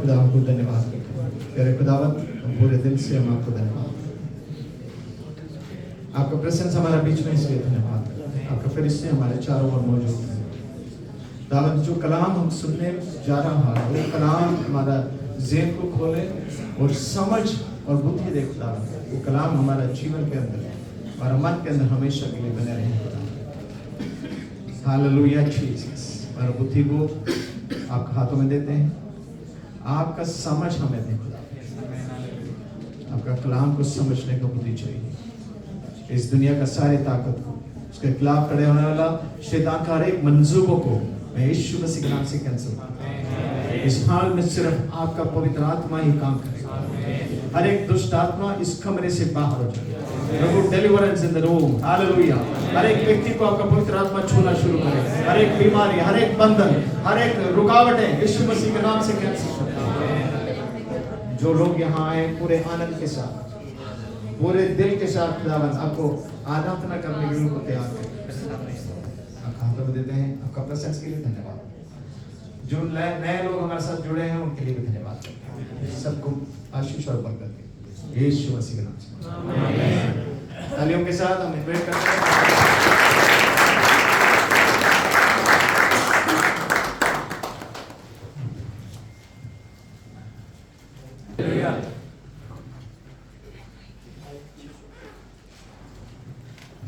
खुदा हमको धन्यवाद करते हैं। तेरे खुदावंत हम पूरे दिल से हम आपको धन्यवाद, आपका प्रेजेंस हमारे बीच में इसलिए धन्यवाद, आपका फरिश्ते हमारे चारों ओर मौजूद हैं। खुदावंत जो कलाम हम सुनने जा रहा है वो कलाम हमारा ज़हन को खोले और समझ और बुद्धि दे खुदावंत, वो कलाम हमारा जीवन के अंदर हमारा मन के अंदर हमेशा के लिए बने रहे खुदावंत। हालेलुया जीसस, हमारा बुद्धि को आपके हाथों में देते हैं, आपका समझ हमें दे खुदा, आपका कलाम को समझने का बुद्धि चाहिए। इस दुनिया का सारे ताकत को, उसके खिलाफ खड़े होने वाला शैतान का हर एक मंसूबों को मैं यीशु मसीह के नाम से कैंसिल करता हूं। इस हाल में सिर्फ आपका पवित्र आत्मा ही काम करेगा, हर एक दुष्ट आत्मा इस कमरे से बाहर हो जाएगा। प्रभु deliverance in the room, hallelujah. हर एक व्यक्ति को आपका पवित्र आत्मा छूना शुरू करे, हर एक बीमारी, हर एक बंधन, हर एक रुकावटें यीशु मसीह के नाम से कैंसिल करता हूं। जो लोग यहाँ आए पूरे आनंद के साथ, पूरे दिल के साथ खुदावंद आपको आराधना करने के लिए तैयार हैं, आपका हाथों में देते हैं। आपका प्रेजेंस के लिए धन्यवाद। जो नए लोग हमारे साथ जुड़े हैं उनके लिए भी धन्यवाद करते हैं। सबको आशीष और बरकत दे यीशु मसीह के नाम से, आमीन। तालियों के साथ हम इनवाइट करते हैं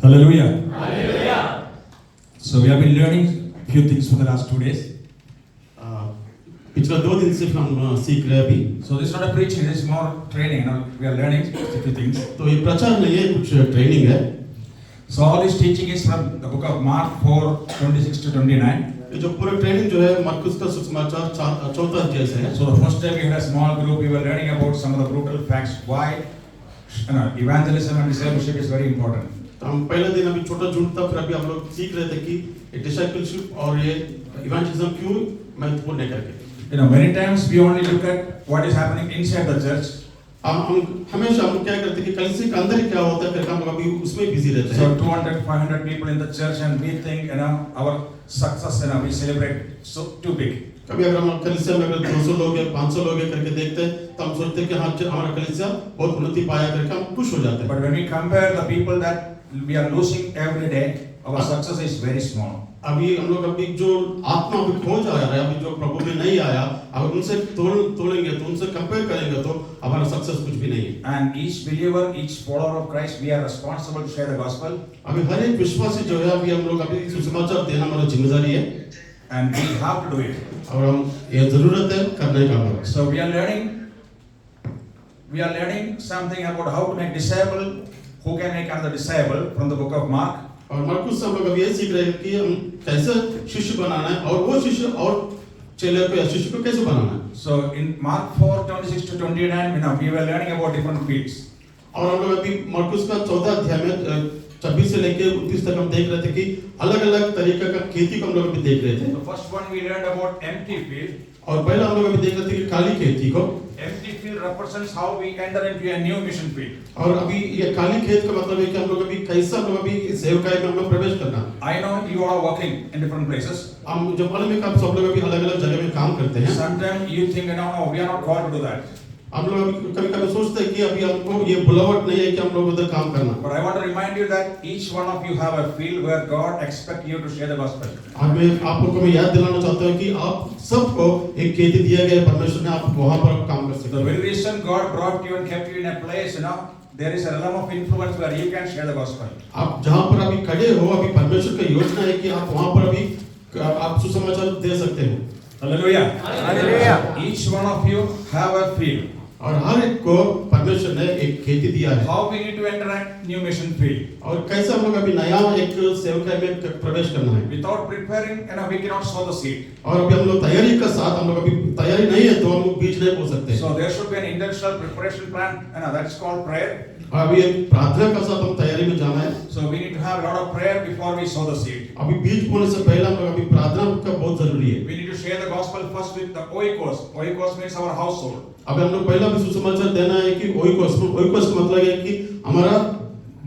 Hallelujah. Hallelujah. So we have been learning few things for the last 2 days. पिछला 2 दिन से हम सीख रहे हैं अभी। So this is not a preaching, this is more training. You know, we are learning a few things. तो ये प्रचार नहीं है, कुछ ट्रेनिंग है। So all this teaching is from the book of Mark 4:26 to 29. ये जो पूरा ट्रेनिंग जो है मरकुस का सुसमाचार 4 अध्याय से है। So the first day we had a small group. We were learning about some of the brutal facts why evangelism and discipleship is very important. तो हम पहले दिन अभी छोटा झुंड था, फिर अभी हम लोग सीख रहे थे कि डिसाइपलशिप और ये इवेंजलिज्म क्यों महत्वपूर्ण है करके। You know, many times we only look at what is happening inside the church. हम हमेशा हम क्या करते हैं कि कलीसिया के अंदर क्या होता है, फिर हम लोग अभी उसमें बिजी रहते हैं। So 200-500 people in the church and we think, you know, our success, you know, we celebrate so too big. कभी अगर हम कलीसिया में अगर 200 लोग हैं, 500 लोग हैं करके देखते हैं, तो हम सोचते हैं कि हाँ हमारा कलीसिया बहुत उन्नति पाया करके हम खुश हो जाते हैं। But when we compare the people that we are losing every day, our success is very small. अभी हम लोग अभी जो आत्मा अभी खो जा रहा है, अभी जो प्रभु में नहीं आया, अगर उनसे तोलेंगे तो उनसे कंपेयर करेंगे तो हमारा सक्सेस कुछ भी नहीं है। And each believer, each follower of Christ, we are responsible to share the gospel. अभी हर एक विश्वासी जो है अभी हम लोग अभी सुसमाचार देना हमारा जिम्मेदारी है, And we have to do it. और हम ये जरूरत है करने का हमारा। So we are learning something about how to make disciple, who can make another disciple from the book of Mark. और मरकुस से हम लोग अभी ये सीख रहे हैं कि हम कैसे शिष्य बनाना है और वो शिष्य और चेले को या शिष्य को कैसे बनाना है। So in Mark 4:26 to 29, you know, we were learning about different fields. और हम लोग अभी मरकुस का 14 अध्याय में 26 से लेके 29 तक हम देख रहे थे कि अलग-अलग तरीके का खेती को हम लोग अभी देख रहे थे। The first one we learned about empty field. और पहला हम लोग अभी देख रहे थे कि खाली खेती को। Empty field represents how we enter into a new mission field. और अभी ये खाली खेत का मतलब है कि हम लोग अभी कैसा हम लोग अभी सेवकाई में हम लोग प्रवेश करना। I know you are working in different places. हम जब मालूम है कि आप सब लोग अभी अलग-अलग जगह में काम करते हैं। Sometimes you think, no, we are not called to do that. हम लोग कभी-कभी सोचते हैं कि अभी हमको ये बुलावट नहीं है कि हम लोग उधर काम करना। But I want to remind you that each one of you have a field where God expects you to share the gospel. आज मैं आप लोगों को मैं याद दिलाना चाहता हूँ कि आप सबको एक खेती दिया गया परमेश्वर ने, आप वहाँ पर काम कर सकते The हैं। very reason God brought you and kept you in a place, you know, there is a realm of influence where you can share the gospel. आप जहाँ पर अभी खड़े हो, अभी परमेश्वर का योजना है कि आप वहाँ पर अभी आप सुसमाचार दे सकते हैं। Hallelujah. Hallelujah. Each one of you have a field. और हर एक को परमेश्वर ने एक खेती दिया है। How we need to enter a new mission field. और कैसे हम लोग अभी नया एक सेवकाई में प्रवेश करना है। Without preparing, you know, we cannot sow the seed. और अभी हम लोग तैयारी के साथ, हम लोग अभी तैयारी नहीं है तो हम लोग बीज नहीं बो सकते। So there should be an intentional preparation plan, you know, that's called prayer. और अभी एक प्रार्थना के साथ हम तैयारी में जाना है। So we need to have a lot of prayer before we sow the seed. अभी बीज बोने से पहले हम लोग अभी प्रार्थना का बहुत जरूरी है। We need to share the gospel first with the oikos. Oikos means our household. अभी हम लोग पहला भी सुसमाचार देना है कि ओइकोस का मतलब है कि हमारा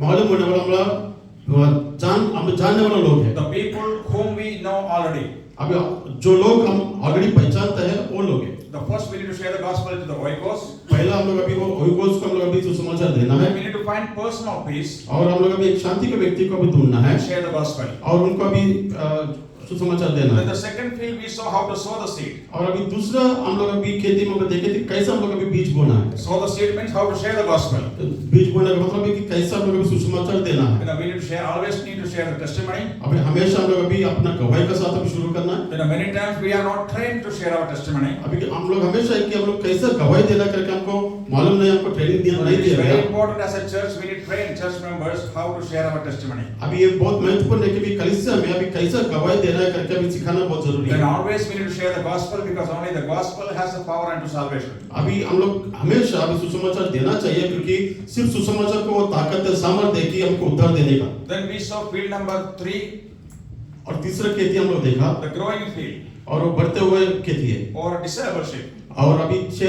मालूम होने वाला हम जानने वाला लोग है। The people whom we know already. अभी जो लोग हम ऑलरेडी पहचानते हैं वो लोग हैं। The first we need to share the gospel to the oikos. पहला हम लोग अभी वो ओइकोस को हम लोग अभी सुसमाचार देना है Then we need to find personal peace और हम लोग अभी एक शांति के व्यक्ति को अभी ढूंढना है and share the gospel. और उनको अभी सुसमाचार देना Then है। the second field we saw how to sow the seed. और अभी दूसरा हम लोग अभी खेती में देखे थे कैसे हम लोग अभी बीज बोना है। Sow the seed means how to share the gospel. बीज बोने का मतलब है कि कैसे हम लोग अभी सुसमाचार देना है। We need to share, always need to share the testimony. अभी हमेशा हम लोग अभी अपना गवाही के साथ अभी शुरू करना है। Many times we are not trained to share our testimony. अभी हम लोग हमेशा है कि हम लोग कैसे गवाही देना करके हमको मालूम नहीं, हमको ट्रेनिंग दिया So नहीं it is दिया very गया। important as a church, we need train church members how to share our testimony. अभी ये बहुत महत्वपूर्ण है कि भी कलीसिया में अभी कैसे गवाही देना है करके अभी सिखाना बहुत जरूरी Then है। always we need to share the gospel because only the gospel has the power unto salvation. अभी हम लोग हमेशा अभी सुसमाचार देना चाहिए क्योंकि सिर्फ सुसमाचार को वो ताकत है, सामर्थ्य है कि हमको उद्धार देने का। Then we saw field number 3, और तीसरा खेती हम लोग देखा the growing field और वो बढ़ते हुए खेती है or discipleship. और अभी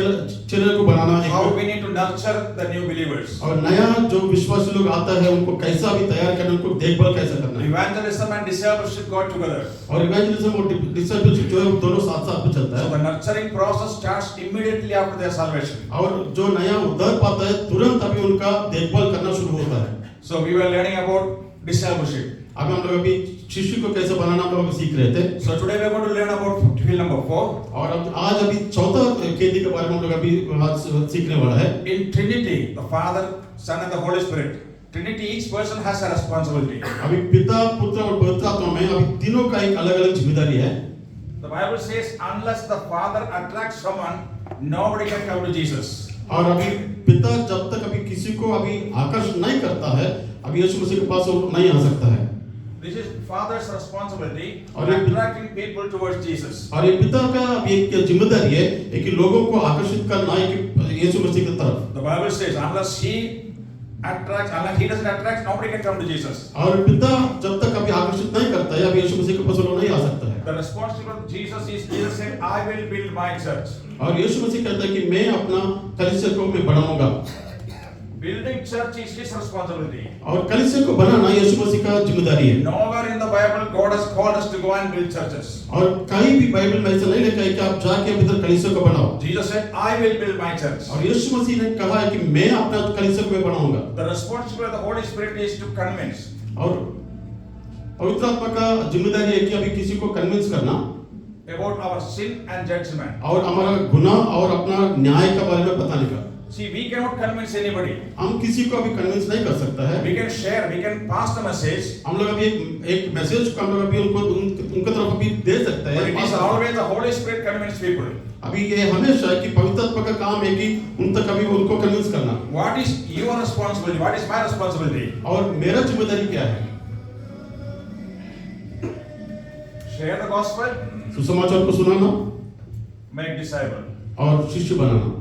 चेले को बनाना है। How we need to nurture the new believers. और नया जो विश्वासी लोग आता है उनको कैसा भी तैयार करना, उनको देखभाल कैसा करना है। Evangelism and discipleship go together. और इवेंजलिज्म और डिसाइपलशिप जो है दोनों साथ साथ में चलता So है। the nurturing process starts immediately after their salvation. और जो नया उद्धार पाता है तुरंत अभी उनका देखभाल करना शुरू होता है। So we were learning about discipleship. अब हम लोग अभी शिष्य को कैसे बनाना हम लोग अभी सीख रहे थे। So today we are going to learn about field number 4. और अब आज अभी चौथा खेती के बारे में हम लोग अभी आज सीखने वाला है। In Trinity, the Father, Son and the Holy Spirit. Trinity, each person has a responsibility. अभी पिता, पुत्र और पवित्र आत्मा में अभी तीनों का एक अलग अलग जिम्मेदारी है। The Bible says, unless the Father attracts someone, nobody can come to Jesus. और अभी पिता जब तक अभी किसी को अभी आकर्षित नहीं करता है, अभी यीशु मसीह के पास वो नहीं आ सकता है। This is Father's responsibility और of ये- attracting people towards Jesus. और ये पिता का अभी एक जिम्मेदारी है कि लोगों को आकर्षित करना है कि यीशु मसीह की तरफ। The Bible says, unless he doesn't attract, nobody can come to Jesus. और पिता जब तक अभी आकर्षित नहीं करता है, अभी यीशु मसीह के पास वो नहीं आ सकता है। The responsibility of Jesus is, Jesus said, I will build my church. और यीशु मसीह कहता है कि मैं अपना कलीसिया को मैं बढ़ाऊंगा। Building church is his responsibility. और कलीसिया को बनाना यीशु मसीह का जिम्मेदारी है। Nowhere in the Bible God has called us to go and build churches. और कहीं भी बाइबल में ऐसा नहीं लिखा है कि आप जाके भीतर कलीसिया को बनाओ। Jesus said, I will build my church. और यीशु मसीह ने कहा है कि मैं अपना कलीसिया को मैं बढ़ाऊंगा। The responsibility of the Holy Spirit is to convince. और पवित्र आत्मा का जिम्मेदारी है कि अभी किसी को कन्विंस करना About our sin and judgment. और हमारा गुनाह और अपना न्याय के बारे में बताने का। See, we cannot convince anybody. हम किसी को अभी कन्विंस नहीं कर सकता है। We can share, we can pass the message. हम लोग अभी एक मैसेज को हम लोग अभी उनके तरफ अभी दे सकते But it is हैं। always the Holy Spirit convince people. अभी ये हमेशा है कि पवित्र आत्मा का काम है कि उन तक अभी उनको कन्विंस करना। What is your responsibility? What is my responsibility? और मेरा जिम्मेदारी क्या है? Share the gospel, सुसमाचार को सुनाना make disciple. और शिष्य बनाना,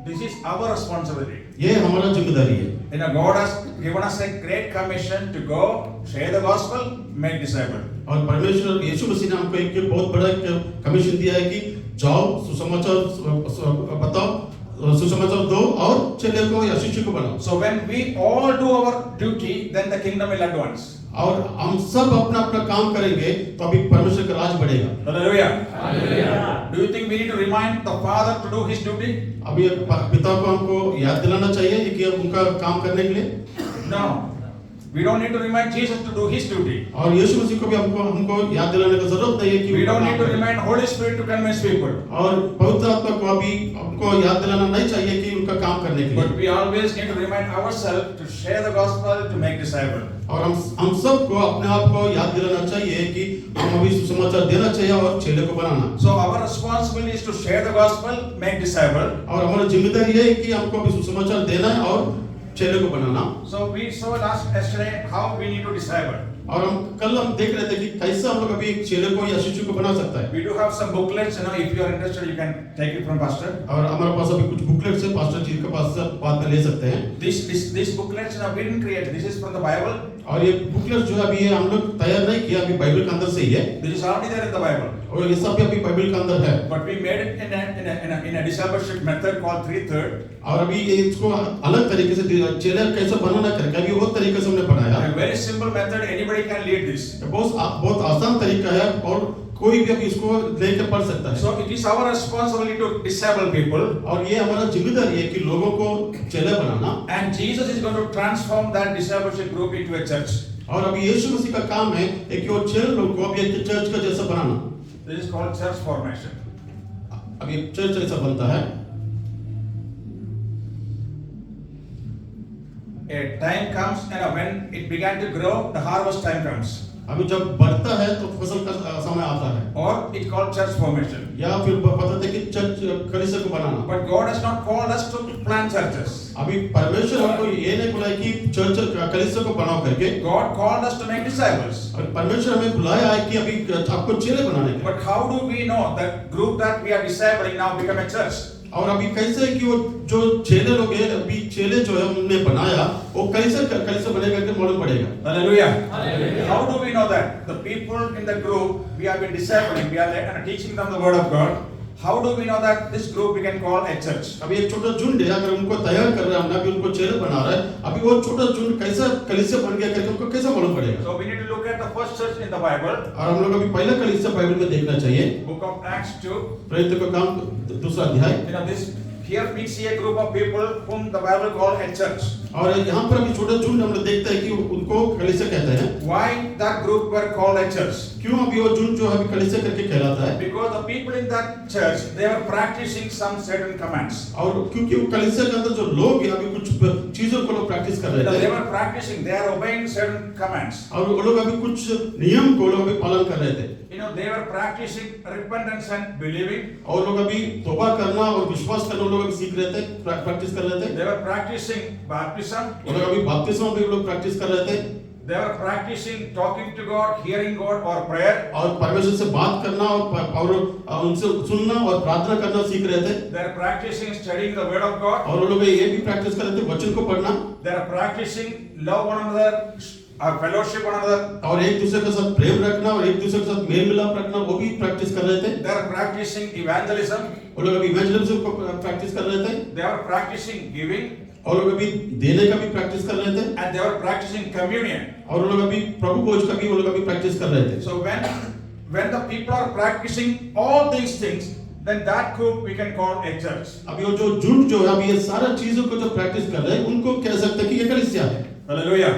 This is our responsibility. ये हमारा जिम्मेदारी है। You know, God has given us a great commission to go, share the gospel, make disciple. और परमेश्वर यीशु मसीह ने हमको एक बहुत बड़ा कमीशन दिया है कि जाओ सुसमाचार बताओ, सुसमाचार दो और चेले को या शिष्य को बनाओ। So when we all do our duty, then the kingdom will advance. और हम सब अपना अपना काम करेंगे तो अभी परमेश्वर का राज बढ़ेगा। Hallelujah. Hallelujah. Do you think we need to remind the Father to do his duty? अभी पिता को हमको याद दिलाना चाहिए कि अब उनका काम करने के लिए? No. We don't need to remind Jesus to do his duty. और यीशु मसीह को भी हमको याद दिलाने की जरूरत नहीं है कि We उनका don't काम need to करें। remind Holy Spirit to convince people. और पवित्र आत्मा को अभी हमको याद दिलाना नहीं चाहिए कि उनका काम करने के But लिए। we always need to remind ourselves to share the gospel, to make disciples. और हम सबको अपने आप को याद दिलाना चाहिए कि हम अभी सुसमाचार देना चाहिए और चेले को बनाना। So our responsibility is to share the gospel, make disciples. और हमारी जिम्मेदारी है कि हमको अभी सुसमाचार देना है और चेले को बनाना। So we saw yesterday how we need to disciple. और कल हम देख रहे थे कि कैसे हम लोग अभी एक चेले को या शिष्य को बना सकता है। We do have some booklets, if you are interested, you can take it from pastor. और हमारे पास अभी कुछ बुकलेट्स है, पास्टर जी के पास से बाद में ले सकते हैं। These booklets, we didn't create. This is from the Bible. और ये बुकलेट्स जो है अभी ये हम लोग तैयार नहीं किया, अभी बाइबल के अंदर से ही है। This is already there in the Bible. और ये सब भी अभी बाइबल के अंदर है। But we made it in a discipleship method called 3-3rd. और अभी ये इसको अलग तरीके से चेले कैसे बनाना करके अभी वो तरीके से हमने बनाया। A very simple method. Anybody can lead this. बहुत आसान तरीका है और कोई भी अभी इसको लेकर पढ़ सकता है। So it is our responsibility to disciple people. और ये हमारा जिम्मेदारी है कि लोगों को चेले बनाना। And Jesus is going to transform that discipleship group into a church. और अभी यीशु मसीह का काम है कि वो चेले लोग को अभी एक चर्च का जैसा बनाना। This is called church formation. अभी एक चर्च जैसा बनता है। A time comes and when it began to grow, the harvest time comes. अभी जब बढ़ता है तो फसल का समय आता है। Or it called church formation. या फिर बताते कि चर्च कलीसिया को बनाना। But God has not called us to plant churches. अभी परमेश्वर हमको ये नहीं बुलाया कि चर्च कलीसिया को बनाओ करके। God called us to make disciples. और परमेश्वर हमें बुलाया है कि अभी आपको चेले बनाने का। But how do we know that group that we are discipling now become a church? और अभी कैसे कि वो जो चेले लोग हैं अभी चेले जो है उन्होंने बनाया वो कैसे बनेगा कि मालूम पड़ेगा। Hallelujah. How do we know that the people in the group we have been discipling, we are teaching them the word of God? How do we know that this group we can call a church? अभी एक छोटा झुंड है, अगर उनको तैयार कर रहे हैं हमने, अभी उनको चेले बना रहा है, अभी वो छोटा झुंड कैसा कलीसिया बन गया करके उनको कैसे मालूम पड़ेगा। So we need to look at the first church in the Bible. और हम लोग अभी पहला कलीसिया बाइबल में देखना चाहिए। Book of Acts 2. प्रेरितों का काम दूसरा अध्याय। You know this. Here we see a group of people whom the Bible called a church. और यहाँ पर अभी छोटा झुंड हम लोग देखते हैं कि उनको कलीसिया कहते हैं। Why that group were called a church? क्यों अभी वो झुंड जो है अभी कलीसिया करके कहलाता है? Because the people in that church they were practicing some certain commands. और क्योंकि वो कलीसिया के अंदर जो लोग हैं अभी कुछ चीजों को लोग प्रैक्टिस कर रहे थे। They were practicing, they are obeying certain commands. और वो लोग अभी कुछ नियम को लोग अभी पालन कर रहे थे। You know, they were practicing repentance and believing. और लोग अभी तौबा करना और विश्वास करना लोग अभी सीख रहे थे, प्रैक्टिस कर रहे थे। They were practicing baptism. और अभी बपतिस्मा भी लोग प्रैक्टिस कर रहे थे। They were practicing talking to God, hearing God or prayer. और परमेश्वर से बात करना और उनसे सुनना और प्रार्थना करना सीख रहे थे। They are practicing studying the word of God. और लोग ये भी प्रैक्टिस कर रहे थे वचन को पढ़ना। They are practicing love one another, fellowship one another. और एक दूसरे के साथ प्रेम रखना और एक दूसरे के साथ मेल मिलाप रखना वो भी प्रैक्टिस कर रहे थे। They are practicing evangelism. वो लोग अभी इवेंजलिज्म को प्रैक्टिस कर रहे थे। They are practicing giving. और लोग अभी देने का भी प्रैक्टिस कर रहे थे। And they were practicing communion. और वो लोग अभी प्रभु भोज का भी वो लोग अभी प्रैक्टिस कर रहे थे। So when the people are practicing all these things, then that group we can call a church. अभी वो जो झुंड जो है अभी ये सारा चीजों को जो प्रैक्टिस कर रहे हैं उनको कह सकते हैं कि ये कलीसिया है। Hallelujah.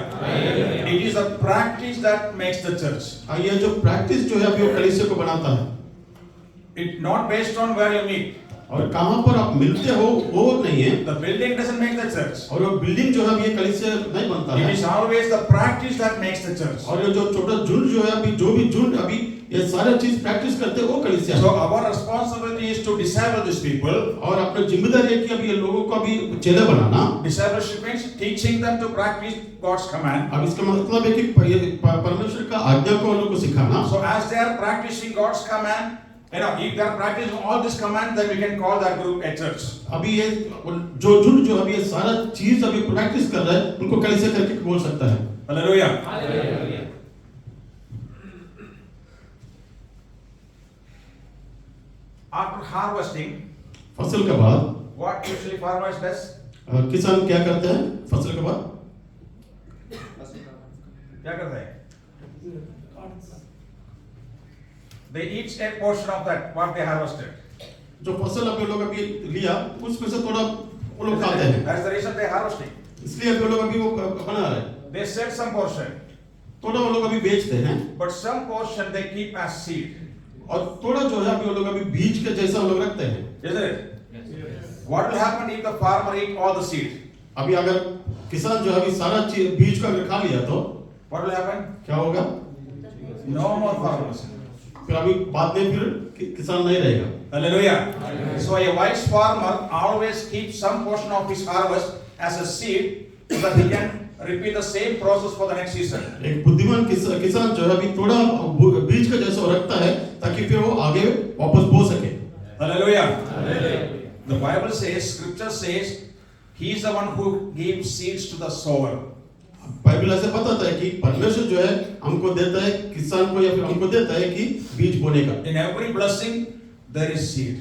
It is a practice that makes the church. ये जो प्रैक्टिस जो है अभी वो कलीसिया को बनाता है। It's not based on where you meet. और कहाँ पर आप मिलते हो वो नहीं है। The building doesn't make the church. और वो बिल्डिंग जो है अभी ये कलीसिया नहीं बनता It है। is always the practice that makes the church. और ये जो छोटा झुंड जो है अभी जो भी झुंड अभी ये सारा चीज प्रैक्टिस करते हैं वो कलीसिया So है। our responsibility is to disciple these people. और अपनी जिम्मेदारी है कि अभी ये लोगों को अभी चेले बनाना। Discipleship means teaching them to practice God's command. अब इसका मतलब है कि परमेश्वर का आज्ञा को उनको सिखाना। So as they are practicing God's command, you know, if they are practicing all this command, then we can call that group a church. अभी ये जो झुंड जो अभी ये सारा चीज अभी प्रैक्टिस कर रहा है उनको कलीसिया करके बोल सकता है। Hallelujah. Hallelujah. After harvesting, फसल के बाद what usually farmers does? किसान क्या करते हैं फसल के बाद? क्या करते हैं? They eat a portion of that what they harvested. जो फसल अभी लोग अभी लिया उसमें से थोड़ा वो लोग खाते हैं। That's the reason they harvesting. इसलिए अभी लोग अभी वो बना रहे हैं। They sell some portion, थोड़ा वो लोग अभी बेचते हैं but some portion they keep as seed. और थोड़ा जो है अभी वो लोग अभी बीज के जैसा वो लोग रखते हैं। Isn't it? What will happen if the farmer eat all the seed? अभी अगर किसान जो है अभी सारा बीज का अगर खा लिया तो What will happen? क्या होगा? No more farmers. फिर अभी बाद में फिर किसान नहीं रहेगा। Hallelujah. So a wise farmer always keeps some portion of his harvest as a seed so that he can repeat the same process for the next season. एक बुद्धिमान किसान जो है अभी थोड़ा बीज का जैसा रखता है ताकि फिर वो आगे वापस बो सके। Hallelujah. The Bible says, Scripture says, He is the one who gives seeds to the sower. Bible ऐसे बताता है कि परमेश्वर जो है हमको देता है किसान को या फिर हमको देता है कि बीज बोने का। In every blessing there is seed.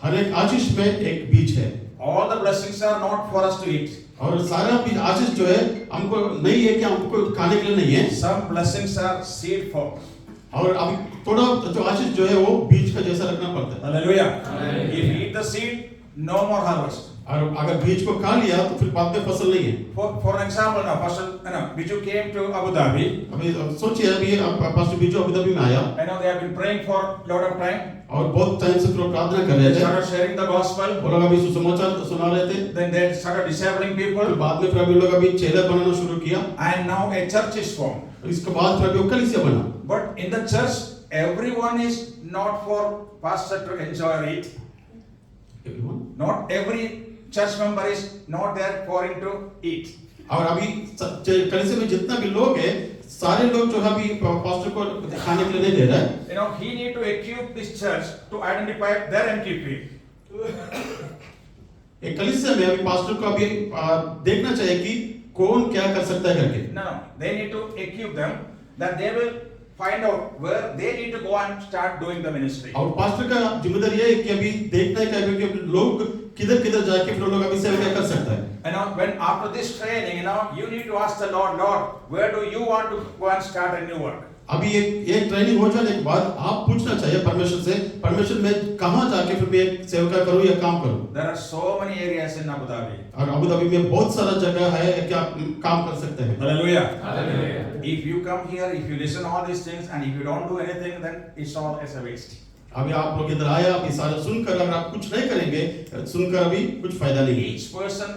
हर एक आशीष में एक बीज है। All the blessings are not for us to eat. और सारा बीज आशीष जो है हमको नहीं है कि हमको खाने के लिए नहीं है। Some blessings are seed for और अभी थोड़ा जो आशीष जो है वो बीज का जैसा रखना पड़ता है। Hallelujah. If you eat the seed, no more harvest. और अगर बीज को खा लिया तो फिर बाद में फसल नहीं है। For example, now, Pastor, Biju came to Abu Dhabi. अभी सोचिए अभी पास्टर बीजू अबू धाबी में आया I know they have been praying for a lot of time. और बहुत टाइम से लोग प्रार्थना कर रहे They थे। started sharing the gospel. वो लोग अभी सुसमाचार सुना रहे थे। Then they started discipling फिर people. बाद में फिर अभी लोग अभी चेला बनाना शुरू किया। And now a church is formed. इसके बाद फिर अभी वो कलीसिया बना। But in the church, everyone is not for pastor to enjoy or eat. Not every church member is not there for him to eat. और अभी कलीसिया में जितना भी लोग हैं सारे लोग जो है अभी पास्टर को खाने के लिए नहीं दे रहा है। You know, he need to equip this church to identify their empty field. एक कलीसिया में अभी पास्टर को अभी देखना चाहिए कि कौन क्या कर सकता है करके। No, they need to equip them that they will find out where they need to go and start doing the ministry. और पास्टर का जिम्मेदारी ये है कि अभी देखना है कि अभी लोग किधर किधर जाके फिर लोग अभी सेवा कर सकता है। And now, when after this training, you need to ask the Lord, where do you want to go and start a new work? अभी एक ट्रेनिंग हो जाने के बाद आप पूछना चाहिए परमेश्वर से, परमेश्वर मैं कहाँ जाके फिर मैं एक सेवा करूँ या काम करूँ। There are so many areas in Abu Dhabi. और अबू धाबी में बहुत सारा जगह है कि आप काम कर सकते हैं। Hallelujah. Hallelujah. If you come here, if you listen all these things, and if you don't do anything, then it's all as a waste. अभी आप लोग इधर आए, अभी सारा सुनकर अगर आप कुछ नहीं करेंगे, सुनकर अभी कुछ फायदा नहीं है। Each person,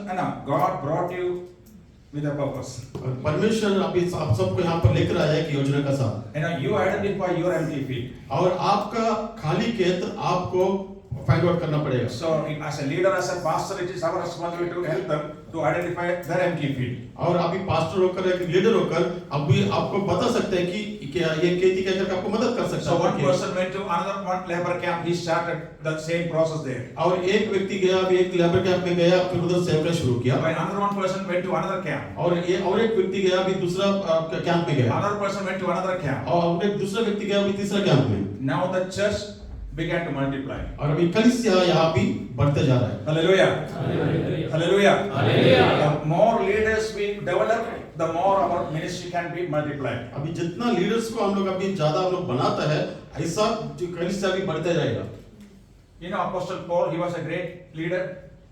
God brought you with a purpose. और परमेश्वर अभी आप सबको यहाँ पर लेकर आया है कि योजना का साथ। You identify your empty field. और आपका खाली खेत आपको फाइंड आउट करना पड़ेगा। So, as a leader, as a pastor, it is our responsibility to help them to identify their empty field. और अभी पास्टर होकर एक लीडर होकर अभी आपको बता सकते हैं कि क्या ये खेती क्या करके आपको मदद कर सकता So है। one person went to another one labor camp. He started the same process there. और एक व्यक्ति गया, अभी एक लेबर कैंप में गया, फिर उधर सेवा शुरू किया। When another one person went to another camp. और एक व्यक्ति गया, अभी दूसरा कैंप में गया। Another person went to another camp. और एक दूसरा व्यक्ति गया, अभी तीसरा कैंप में। Now the church began to multiply. और अभी कलीसिया यहाँ भी बढ़ते जा रहा है। Hallelujah. Hallelujah. The more leaders we develop, the more our ministry can be multiplied. अभी जितना लीडर्स को हम लोग अभी ज्यादा हम लोग बनाता है, ऐसा जो कलीसिया भी बढ़ते जाएगा। You know, Apostle Paul, he was a great leader.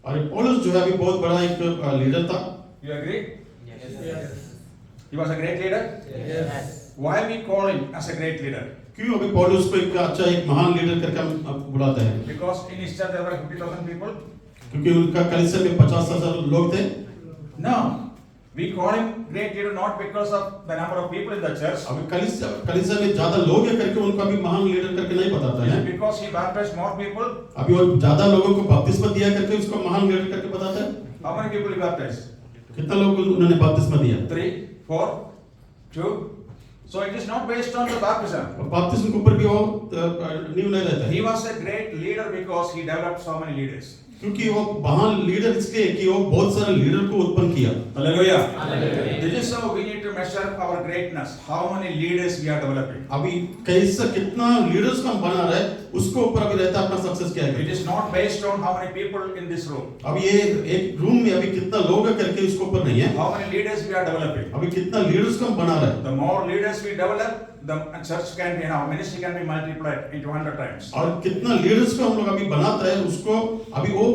और पौलुस जो है अभी बहुत बड़ा एक लीडर था। You agree? Yes. He was a great leader. Yes. Why we call him as a great leader? क्यों अभी पौलुस को एक अच्छा एक महान लीडर करके हम बुलाते हैं? Because in his church there were 50,000 people. क्योंकि उनका कलीसिया में 50,000 लोग थे। No, we call him great leader not because of the number of people in the church. अभी कलीसिया में ज्यादा लोग है करके उनको अभी महान लीडर करके नहीं बताता है। Because he baptized more people. अभी वो ज्यादा लोगों को बपतिस्मा दिया करके उसको महान लीडर करके बताता है। How many people he baptized? कितना लोग उन्होंने बपतिस्मा दिया? 3, 4, 2. So it is not based on the baptism. और बपतिस्मा के ऊपर भी वो नींव नहीं रहता है। He was a great leader because he developed so many leaders. क्योंकि वो महान लीडर इसलिए कि वो बहुत सारे लीडर को उत्पन्न किया। Hallelujah. Hallelujah. This is how we need to measure our greatness. How many leaders we are developing. अभी कैसा कितना लीडर्स का हम बना रहे हैं उसको ऊपर अभी रहता है अपना सक्सेस क्या है। It is not based on how many people in this room. अब ये एक रूम में अभी कितना लोग है करके इसके ऊपर नहीं है। How many leaders we are developing. अभी कितना लीडर्स को हम बना रहे हैं। The more leaders we develop, the church can be, our ministry can be multiplied into 100 times. और कितना लीडर्स को हम लोग अभी बनाते हैं उसको अभी वो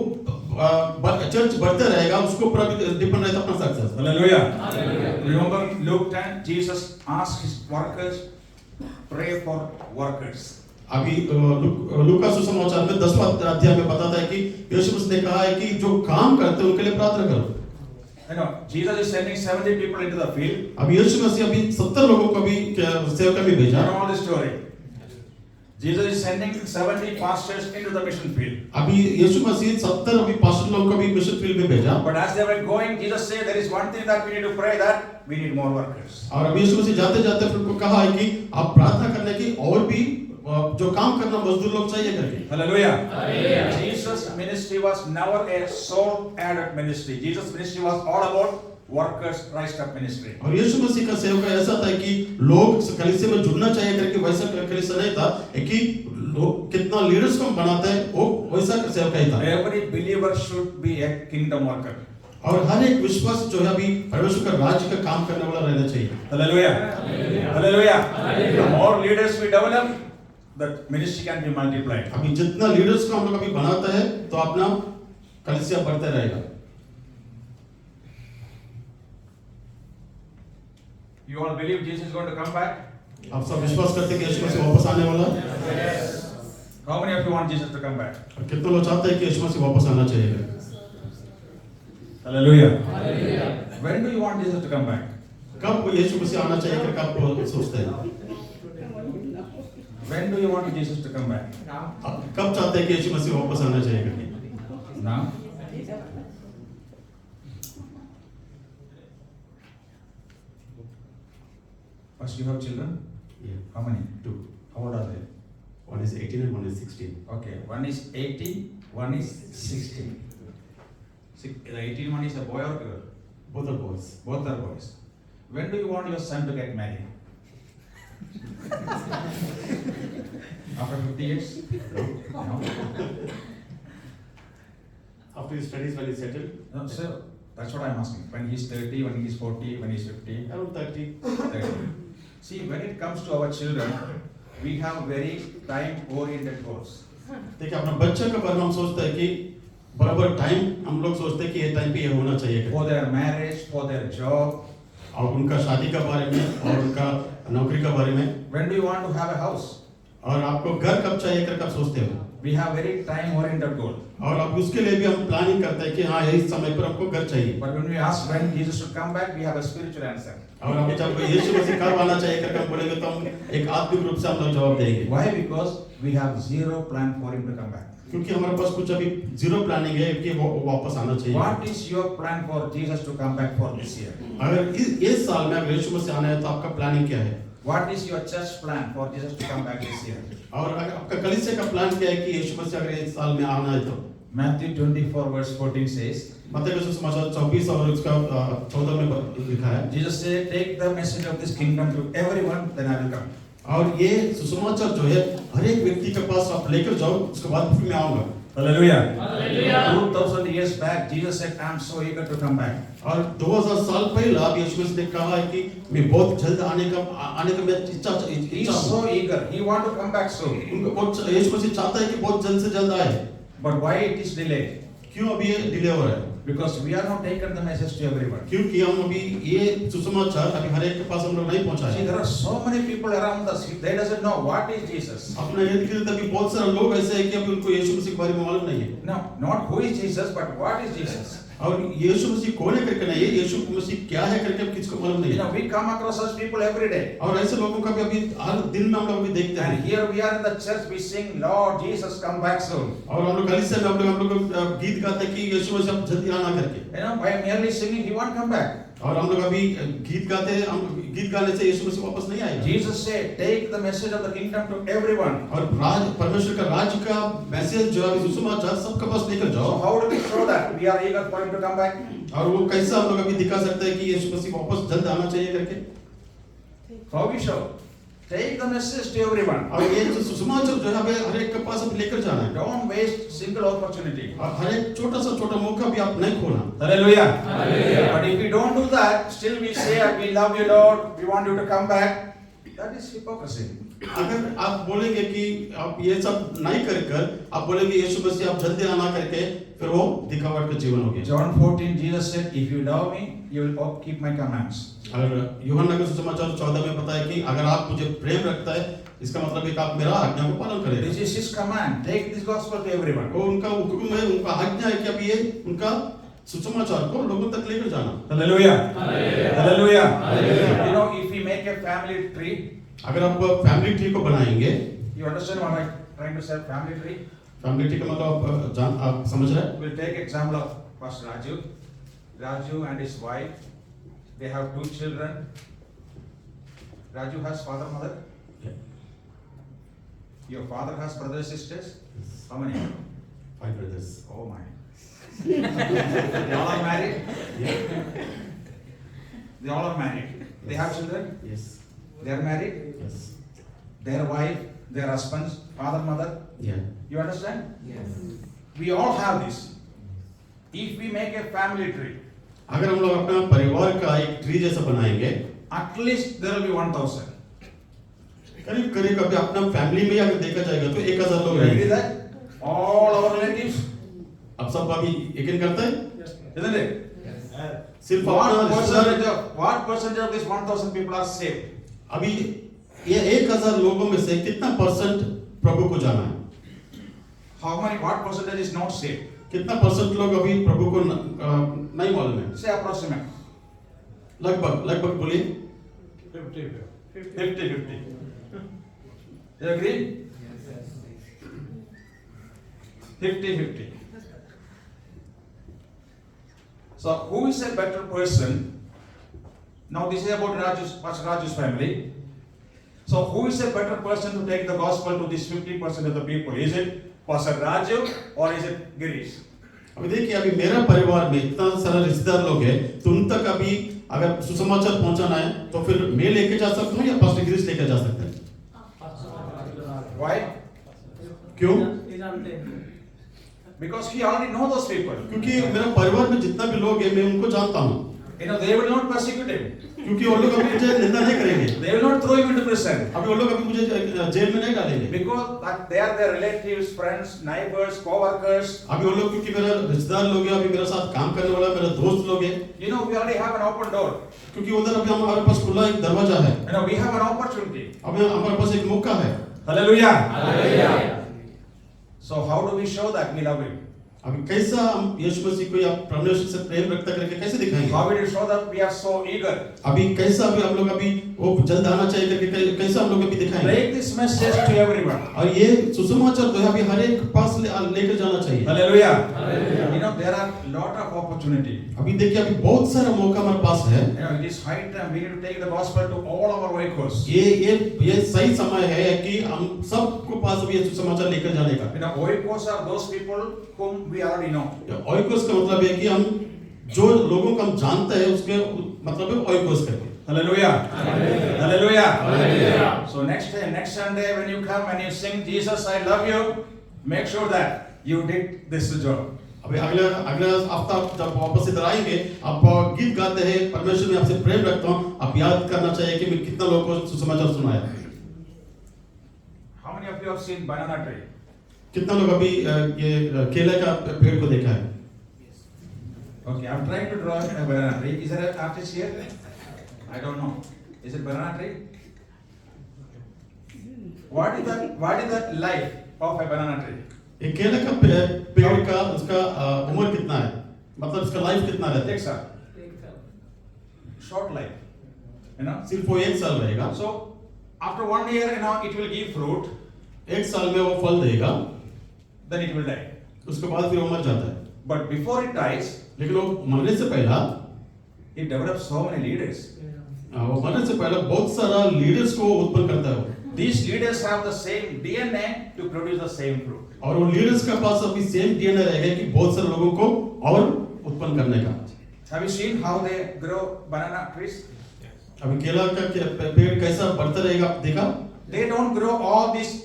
चर्च बढ़ते रहेगा उसको ऊपर अभी डिपेंड रहता है अपना success. Hallelujah. Hallelujah. Remember Luke 10, Jesus asked his workers, pray for workers. अभी लूका सुसमाचार में 10वां अध्याय में बताता है कि यीशु मसीह ने कहा है कि जो काम करते हैं उनके लिए प्रार्थना करो। You know, Jesus is sending 70 people into the field. अभी यीशु मसीह अभी 70 लोगों को अभी सेवक में You भेजा। know all the story. Jesus is sending 70 pastors into the mission field. अभी यीशु मसीह 70 अभी पास्टर लोगों को अभी मिशन फील्ड में भेजा। But as they were going, Jesus said, there is one thing that we need to pray, that we need more workers. और अभी यीशु मसीह जाते जाते फिर उनको कहा है कि आप प्रार्थना करने की और भी जो काम करना मजदूर लोग चाहिए करके। Hallelujah. Hallelujah. Jesus' ministry was never a soul-added ministry. Jesus' ministry was all about workers raised up ministry. और यीशु मसीह का सेवक ऐसा था कि लोग कलीसिया में जुड़ना चाहिए करके वैसा कलीसिया नहीं था कि लोग कितना लीडर्स को बनाते हैं वो वैसा सेवक ही था। Every believer should be a kingdom worker. और हर एक विश्वास जो है अभी परमेश्वर का राज्य का काम करने वाला रहना चाहिए। Hallelujah. Hallelujah. The more leaders we develop, the ministry can be multiplied. अभी जितना लीडर्स को हम लोग अभी बनाता है तो अपना कलीसिया बढ़ता रहेगा। You all believe Jesus is going to come back? आप सब विश्वास करते हैं कि यीशु मसीह वापस आने वाला है? How many of you want Jesus to come back? और कितने लोग चाहते हैं कि यीशु मसीह वापस आना चाहिए? Hallelujah. When do you want Jesus to come back? कब यीशु मसीह आना चाहिए कि कब सोचते हैं? When do you want Jesus to come back? आप कब चाहते हैं कि यीशु मसीह वापस आना चाहिए? Now? First you have children? Yeah. How many? 2. How old are they? One is 18 and one is 16. Okay, one is 18, one is 16. The 18 one is a boy or girl? Both are boys. Both are boys. When do you want your son to get married? After 50 years? No. After his studies, when he settled, No, sir. That's what I'm asking. When he's 30, when he's 40, when he's 50. around 30. 30. See, when it comes to our children, we have very time-oriented goals. देखिए अपना बच्चा का बारे में हम सोचते हैं कि बराबर टाइम हम लोग सोचते हैं कि ये टाइम पे ये होना चाहिए For their marriage, for their job. और उनका शादी का बारे में और उनका नौकरी का बारे में When do you want to have a house? और आपको घर कब चाहिए कर कब सोचते हो We have very time-oriented goal. और अब उसके लिए भी हम प्लानिंग करते हैं कि हाँ यही समय पर हमको घर चाहिए But when we ask when Jesus should come back, we have a spiritual answer. और अभी जब यीशु मसीह कब आना चाहिए करके हम बोलेंगे तो हम एक आत्मिक रूप से हम लोग जवाब देंगे Why? Because we have zero plan for him to come back. क्योंकि हमारे पास कुछ अभी जीरो प्लानिंग है कि वो वापस आना चाहिए What is your plan for Jesus to come back for this year? अगर इस साल में अगर यीशु मसीह आना है तो आपका प्लानिंग क्या है What is your church plan for Jesus to come back this year? और अगर आपका कलीसिया का प्लान क्या है कि यीशु मसीह अगर इस साल में आना है तो Matthew 24 verse 14 says, मत्ती का सुसमाचार 24 और उसका 14 में लिखा है Jesus said, take the message of this kingdom to everyone, then I will come. और ये सुसमाचार जो है हर एक व्यक्ति के पास आप लेकर जाओ उसके बाद फिर मैं आऊंगा Hallelujah. 2000 years back, Jesus said, I'm so eager to come back. और 2000 साल पहले आप यीशु मसीह ने कहा है कि मैं बहुत जल्द आने का मैं He's इच्छा so eager. He want to come back soon. उनको बहुत यीशु मसीह चाहता है कि बहुत जल्द से जल्द आए But why it is delayed? क्यों अभी ये डिले हो रहा है Because we are not taken the message to everyone. क्योंकि हम अभी ये सुसमाचार अभी हर एक के पास हम लोग नहीं See, पहुंचाए there are so many people around us. They doesn't know what is Jesus. अपने इर्द गिर्द अभी बहुत सारे लोग ऐसे हैं कि अभी उनको यीशु मसीह के बारे में मालूम नहीं है No, not who is Jesus, but what is Jesus. और यीशु मसीह कौन है करके नहीं है यीशु मसीह क्या है करके अब किसको मालूम नहीं You know, है we come across such people every day. और ऐसे लोगों का भी अभी हर दिन में हम लोग अभी देखते And हैं here we are in the church, we sing, Lord Jesus, come back soon. और हम लोग कलीसिया में हम लोग गीत गाते हैं कि यीशु मसीह अब जल्दी आना करके You know, by merely singing, He won't come back. और हम लोग अभी गीत गाते हैं हम गीत गाने से यीशु मसीह वापस नहीं आएगा Jesus said, take the message of the kingdom to everyone. और परमेश्वर का राज्य का मैसेज जो है सुसमाचार सबके पास लेकर So जाओ how do we show that we are eager for Him to come back? और वो कैसा हम लोग अभी दिखा सकते हैं कि यीशु मसीह वापस जल्द आना चाहिए करके How we show? Take the message to everyone. और ये जो सुसमाचार जो है हमें हर एक के पास अब लेकर जाना है Don't waste single opportunity. और हर एक छोटा सा छोटा मौका भी आप नहीं खोना Hallelujah. But if we don't do that, still we say, we love you, Lord, we want you to come back. That is hypocrisy. अगर आप बोलेंगे कि आप ये सब नहीं कर आप बोलेंगे यीशु मसीह आप जल्दी आना करके फिर वो दिखावट का जीवन हो गया John 14, Jesus said, if you love me, you will keep my commands. और यूहन्ना का सुसमाचार 14 में बताया कि अगर आप मुझे प्रेम रखता है इसका मतलब है कि आप मेरा आज्ञा को पालन करेंगे This is His command. Take this gospel to everyone. वो उनका हुक्म है उनका आज्ञा है कि अब ये उनका सुसमाचार को लोगों तक लेकर जाना Hallelujah. Hallelujah. You know, if we make a family tree, अगर आप फैमिली ट्री को बनाएंगे you understand what I'm trying to say, family tree? Family tree का मतलब आप समझ रहे हैं We'll take example of Pastor Raju. Raju and his wife, they have 2 children. Raju has father, mother. Your father has brothers, sisters. How many? 5 brothers Oh my. They all are married. They all are married. They have children. yes They are married. yes Their wife, their husbands, father, mother. yeah You understand? Yes. We all have this. If we make a family tree, अगर हम लोग अपना परिवार का एक tree जैसा बनाएंगे, at least there will be 1,000. करीब करीब अभी अपना फैमिली में अगर देखा जाएगा तो 1000 लोग You agree रहेंगे। that? All our relatives, अब सब अभी यकीन करता है, isn't it? सिर्फ अपना रिश्तेदार। What percentage of this 1,000 people are saved? अभी ये 1000 लोगों में से कितना परसेंट प्रभु को जाना है? What percentage is not saved? कितना परसेंट लोग अभी प्रभु को नहीं मालूम है? Say approximate. लगभग बोलिए। 50-50. You agree? 50-50. So who is a better person? Now this is about Pastor Raju's family. So who is a better person to take the gospel to this 50% of the people? Is it Pastor Raju or is it Girish? अभी देखिए, अभी मेरा परिवार में इतना सारा रिश्तेदार लोग हैं, तो उन तक अभी अगर सुसमाचार पहुंचाना है तो फिर मैं लेके जा सकता हूँ या पास्टर गिरीश लेके जा सकते हैं? Why? क्यों? Because he already know those people. क्योंकि मेरा परिवार में जितना भी लोग हैं मैं उनको जानता हूँ। You know, they will not persecute him. क्योंकि वो लोग अभी मुझे निंदा नहीं करेंगे। They will not throw him into prison. अभी वो लोग अभी मुझे जेल में नहीं डालेंगे। Because that they are their relatives, friends, neighbors, co-workers. अभी वो लोग क्योंकि मेरा रिश्तेदार लोग हैं, अभी मेरे साथ काम करने वाला मेरा दोस्त लोग हैं। You know, we already have an open door. क्योंकि उधर अभी हमारे पास खुला एक दरवाजा है। You know, we have an opportunity. अभी हमारे पास एक मौका है। Hallelujah. Hallelujah. So how do we show that we love him? अभी कैसा हम यीशु मसीह को या परमेश्वर से प्रेम रखता करके कैसे दिखाएंगे? How will you show that we are so eager? अभी कैसा अभी हम लोग अभी वो जल्द आना चाहिए करके कैसा हम लोग अभी दिखाएंगे? Break this message to everyone. और ये सुसमाचार तो है अभी हर एक पास लेकर जाना चाहिए। Hallelujah. You know, there are lot of opportunity. अभी देखिए, अभी बहुत सारा मौका हमारे पास है। You know, it is high time we need to take the gospel to all our vehicles. ये सही समय है कि हम सबको पास अभी ये सुसमाचार लेकर जाने का। You know, oikos are those people whom we already know. Oikos का मतलब है कि हम जो लोगों को हम जानते हैं उसके मतलब है ओइकोस करके। Hallelujah. Hallelujah. Hallelujah. So next Sunday when you come and you sing Jesus I love you, make sure that you did this job. अभी अगला हफ्ता जब वापस इधर आएंगे, आप गीत गाते हैं परमेश्वर में आपसे प्रेम रखता हूँ, आप याद करना चाहिए कि मैं कितना लोगों को सुसमाचार सुनाया। How many of you have seen banana tree? कितना लोग अभी ये केले का पेड़ को देखा है? Okay, I'm trying to draw a banana tree. Is there an artist here? I don't know. Is it banana tree? What is that life of a banana tree? ये केले का पेड़ का उसका उम्र कितना है? मतलब इसका लाइफ कितना रहता है? Takes a short life. You know? सिर्फ वो 1 साल रहेगा। So after 1 year, you know, it will give fruit. 1 साल में वो फल देगा, Then it will die. उसके बाद फिर वो मर जाता है। But before it dies, लेकिन वो मरने से पहला it develops so many leaders. वो मरने से पहले बहुत सारा लीडर्स को उत्पन्न करता है वो। These leaders have the same DNA to produce the same fruit. और वो लीडर्स के पास अभी सेम डीएनए रहेगा कि बहुत सारे लोगों को और उत्पन्न करने का। Have you seen how they grow banana trees? अभी केला का पेड़ कैसा बढ़ता रहेगा, आप देखा? They don't grow all these,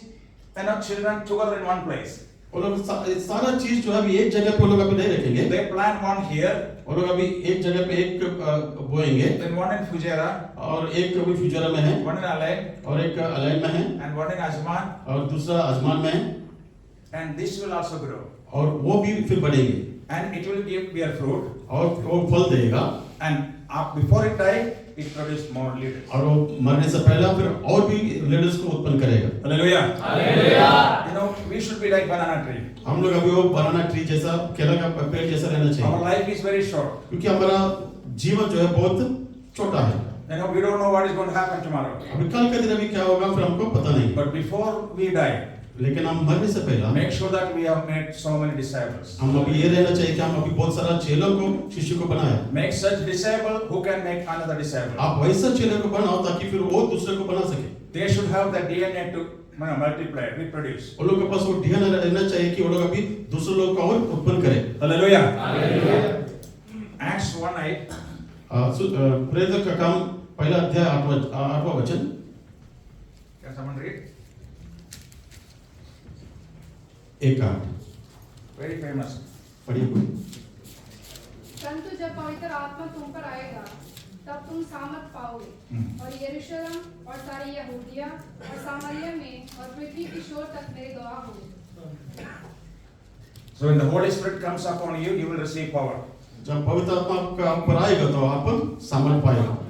you know, children together in one place. वो लोग सारा चीज जो है अभी एक जगह पे वो लोग अभी नहीं रखेंगे। They plant one here, वो लोग अभी एक जगह पे एक बोएंगे, then one in Fujairah, और एक अभी फ्यूचर में है, one in Alain, और एक अलाइन में है, and one in Ajman, और दूसरा आजमान में है, and this will also grow. और वो भी फिर बढ़ेंगे And it will bear fruit, और वो फल देगा, and before it dies, it produces more leaders. और वो मरने से पहले फिर और भी लीडर्स को उत्पन्न करेगा। Hallelujah. Hallelujah. You know, we should be like banana tree. हम लोग अभी वो बनाना ट्री जैसा, केला का पेड़ जैसा रहना Our चाहिए, life is very short. क्योंकि हमारा जीवन जो है बहुत छोटा है। You know, we don't know what is going to happen tomorrow. अभी कल के दिन अभी क्या होगा फिर हमको पता नहीं, But before we die, लेकिन हम मरने से पहले make sure that we have made so many disciples. हम अभी ये रहना चाहिए कि हम अभी बहुत सारा चेलों को, शिष्य को बनाए। Make such disciple who can make another disciple. आप वैसा चेलों को बनाओ ताकि फिर वो दूसरे को बना सके। They should have the DNA to multiply, reproduce. वो लोग के पास वो डीएनए रहना चाहिए कि वो लोग अभी दूसरे लोग को और उत्पन्न करें। Hallelujah. Hallelujah. Acts 1:8. प्रेरितों का काम पहला अध्याय 8वां वचन। Can someone read? 1:8 Very famous. पढ़िए कोई। परंतु जब पवित्र आत्मा तुम पर आएगा तब तुम सामर्थ पाओगे और यरूशलेम और सारी यहूदिया और सामरिया में और पृथ्वी की शोर तक मेरे गवाह होगे। So when the Holy Spirit comes upon you, you will receive power. जब पवित्र आत्मा आपका ऊपर आएगा तो आप सामर्थ पाएगा।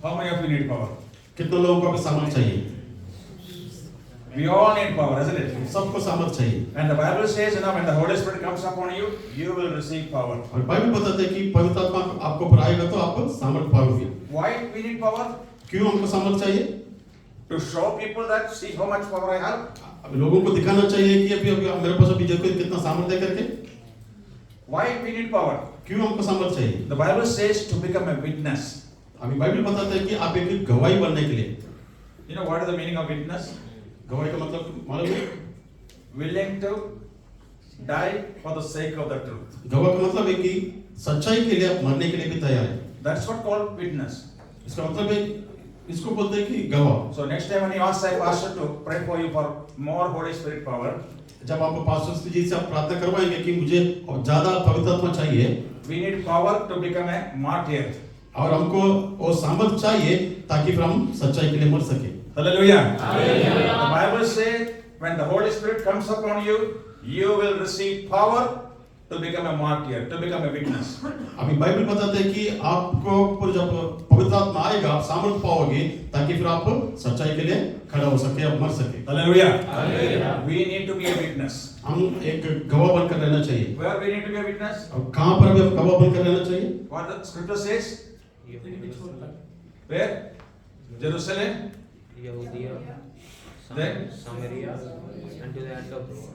How many of you need power? कितने लोगों को अभी सामर्थ चाहिए? We all need power, isn't it? सबको सामर्थ चाहिए। And the Bible says, when the Holy Spirit comes upon you, you will receive power. और बाइबल बताते हैं कि पवित्र आत्मा आपको ऊपर आएगा तो आप सामर्थ पाओगे। Why we need power? क्यों हमको सामर्थ चाहिए? To show people that, see how much power I have. अब लोगों को दिखाना चाहिए कि अभी अभी मेरे पास अभी देखो कितना सामर्थ है करके। Why we need power? क्यों हमको सामर्थ चाहिए? The Bible says to become a witness. अभी बाइबल बताता है कि आप एक गवाही बनने के लिए। You know what is the meaning of witness? गवाही का मतलब मालूम है? Willing to die for the sake of the truth. गवाह का मतलब है कि सच्चाई के लिए आप मरने के लिए भी तैयार है। That's what called witness. इसका मतलब है इसको बोलते हैं कि गवाह। So next time when you ask a pastor to pray for you for more Holy Spirit power, जब आप पास्टर जी से आप प्रार्थना करवाएंगे कि मुझे ज्यादा पवित्र आत्मा चाहिए, we need power to become a martyr. और हमको वो सामर्थ चाहिए ताकि फिर हम सच्चाई के लिए मर सके। Hallelujah. The Bible says when the Holy Spirit comes upon you, you will receive power to become a martyr, to become a witness. अभी बाइबल बताते हैं कि आपको पर जब पवित्र आत्मा आएगा आप सामर्थ पाओगे ताकि फिर आप सच्चाई के लिए खड़ा हो सके, आप मर सके। Hallelujah. We need to be a witness. हम एक गवाह बनकर रहना चाहिए। Where we need to be a witness? अब कहाँ पर भी हम गवाह बनकर रहना चाहिए? What the scripture says? Where? Jerusalem. Yehudiya, Then? Samaria, and to the end of the world.